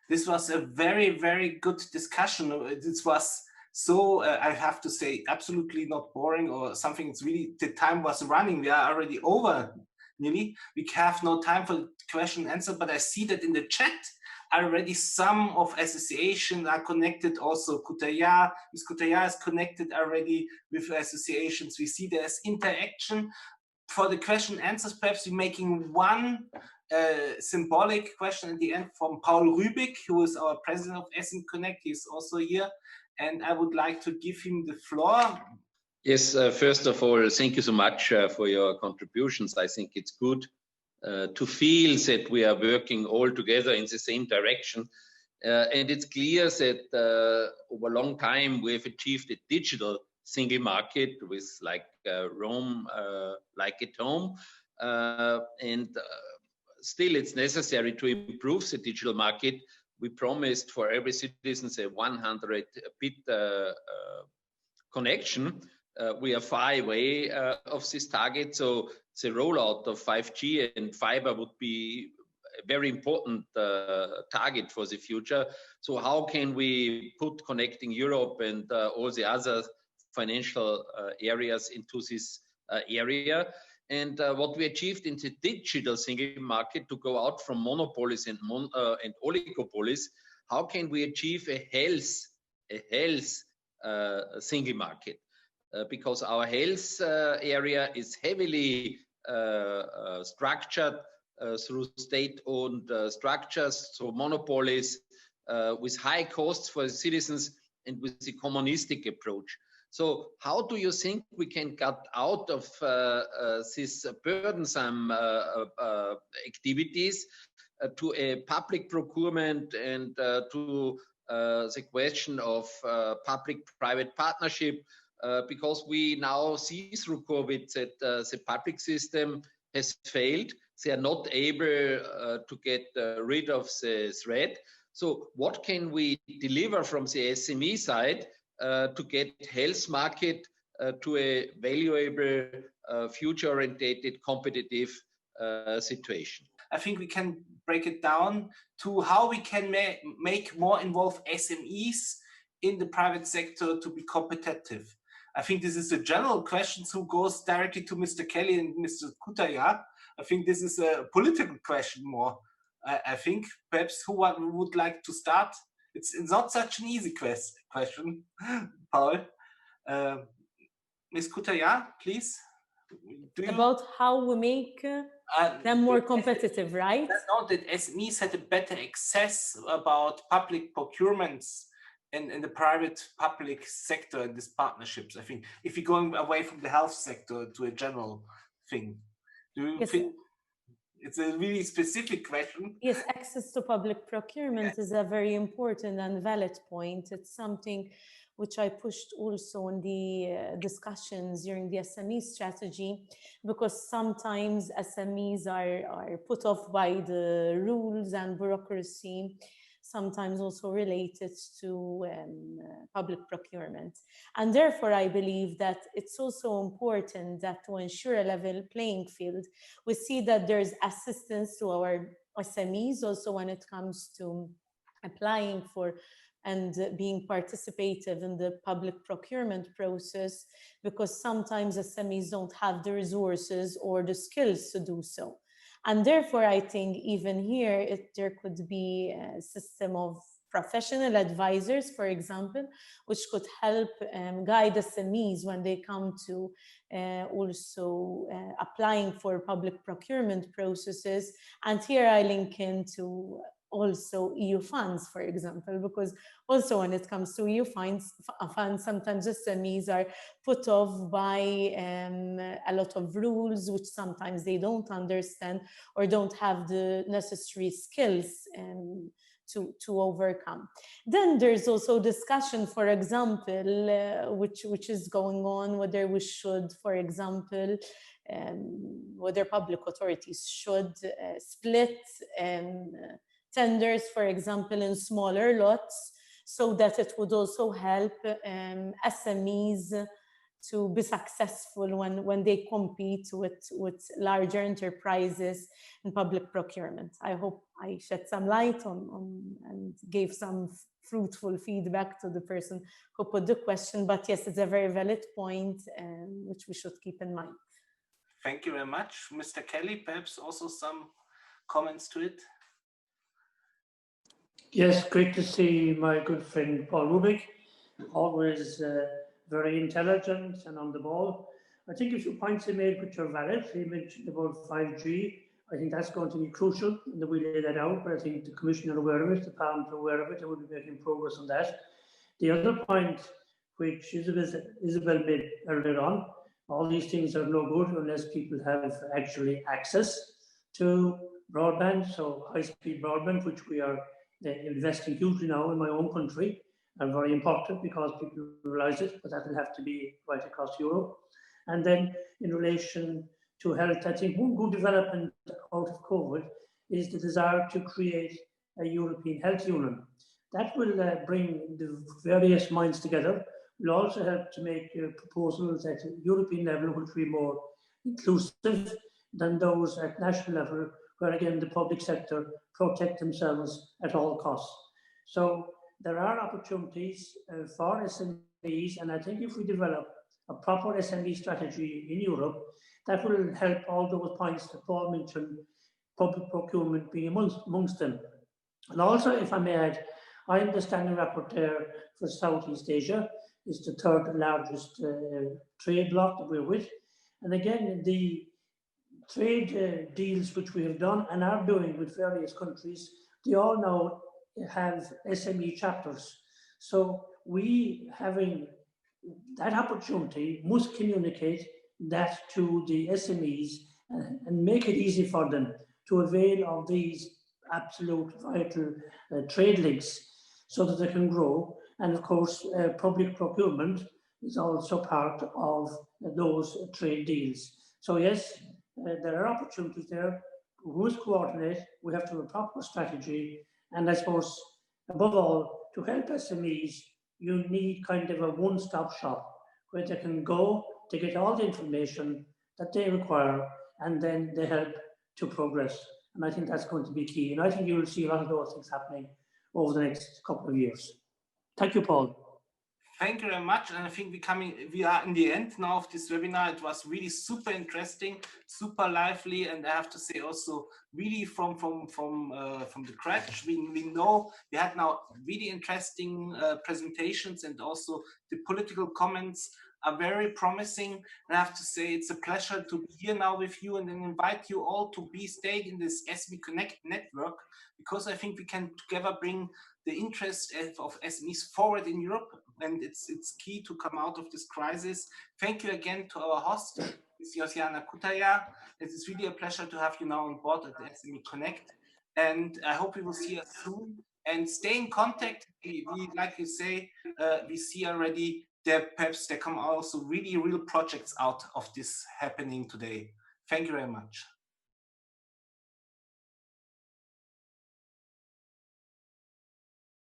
this was a very, very good discussion. This was so, I have to say, absolutely not boring or something. It's really, the time was running. We are already over nearly. We have no time for question and answer, but I see that in the chat already some of associations are connected. Also, Ms. Kutaya is connected already with associations. We see there's interaction. For the question and answers, perhaps we're making one symbolic question at the end from Paul Rübig, who is our president of SME Connect. He's also here, and I would like to give him the floor. Yes, first of all, thank you so much for your contributions. I think it's good to feel that we are working all together in the same direction. And it's clear that over a long time we have achieved a digital single market with like Rome, like at home. And still it's necessary to improve the digital market. We promised for every citizen a 100-bit connection. We are far away of this target, so the rollout of 5G and fiber would be a very important target for the future. So how can we put Connecting Europe and all the other financial areas into this area? And what we achieved in the digital single market, to go out from monopolies and oligopolies, how can we achieve a health single market? Because our health area is heavily structured through state-owned structures, so monopolies with high costs for citizens and with the communistic approach. So how do you think we can get out of this burdensome activities to a public procurement and to the question of public-private partnership? Because we now see through COVID that the public system has failed. They are not able to get rid of the threat. So what can we deliver from the SME side to get health market to a valuable, future-oriented, competitive situation? I think we can break it down to how we can make more involved SMEs in the private sector to be competitive. I think this is a general question who goes directly to Mr. Kelly and Mr. Kutaya. I think this is a political question more. I think perhaps who would like to start? It's not such an easy question, Paul. Ms. Kutaya, please. About how we make them more competitive, right? No, that SMEs had a better access about public procurements in the private public sector in these partnerships. I think if you're going away from the health sector to a general thing, do you think it's a really specific question? Yes, access to public procurement is a very important and valid point. It's something which I pushed also in the discussions during the SME strategy, because sometimes SMEs are put off by the rules and bureaucracy, sometimes also related to public procurement. And therefore, I believe that it's also important that to ensure a level playing field, we see that there's assistance to our SMEs also when it comes to applying for and being participative in the public procurement process, because sometimes SMEs don't have the resources or the skills to do so. And therefore, I think even here, there could be a system of professional advisors, for example, which could help guide SMEs when they come to also applying for public procurement processes. And here I link into also EU funds, for example, because also when it comes to EU funds, sometimes SMEs are put off by a lot of rules, which sometimes they don't understand or don't have the necessary skills to overcome. Then there's also discussion, for example, which is going on, whether we should, for example, whether public authorities should split tenders, for example, in smaller lots, so that it would also help SMEs to be successful when they compete with larger enterprises in public procurement. I hope I shed some light on and gave some fruitful feedback to the person who put the question. But yes, it's a very valid point, which we should keep in mind. Thank you very much. Mr. Kelly, perhaps also some comments to it? Yes, great to see my good friend Paul Rubik, always very intelligent and on the ball. I think a few points he made which are valid. He mentioned about 5G. I think that's going to be crucial, and that we lay that out, but I think the Commission are aware of it, the Parliament are aware of it, and we'll be making progress on that. The other point which Isabel made earlier on, all these things are no good unless people have actually access to broadband, so high-speed broadband, which we are investing hugely now in my own country, and very important because people realize it, but that will have to be right across Europe. And then in relation to health, I think one good development out of COVID is the desire to create a European health union. That will bring the various minds together. Will also help to make proposals at a European level which will be more inclusive than those at national level, where again the public sector protect themselves at all costs. So there are opportunities for SMEs, and I think if we develop a proper SME strategy in Europe, that will help all those points that Paul mentioned, public procurement being amongst them. And also, if I may add, I am the standing rapporteur for Southeast Asia. It's the third largest trade bloc that we're with. And again, the trade deals which we have done and are doing with various countries, they all now have SME chapters. So we, having that opportunity, must communicate that to the SMEs and make it easy for them to avail of these absolute vital trade links so that they can grow. And of course, public procurement is also part of those trade deals. So yes, there are opportunities there. We must coordinate. We have to have a proper strategy. And I suppose, above all, to help SMEs, you need kind of a one-stop shop where they can go to get all the information that they require, and then they help to progress. And I think that's going to be key. And I think you will see a lot of those things happening over the next couple of years. Thank you, Paul. Thank you very much. And I think we are in the end now of this webinar. It was really super interesting, super lively, and I have to say also really from the scratch. We know we had now really interesting presentations, and also the political comments are very promising. And I have to say it's a pleasure to be here now with you, and then invite you all to stay in this SME Connect network, because I think we can together bring the interest of SMEs forward in Europe, and it's key to come out of this crisis. Thank you again to our host, Ms. Josiana Kutaya. It is really a pleasure to have you now on board at the SME Connect, and I hope we will see us soon. And stay in contact. We like you say, we see already that perhaps there come also really real projects out of this happening today. Thank you very much.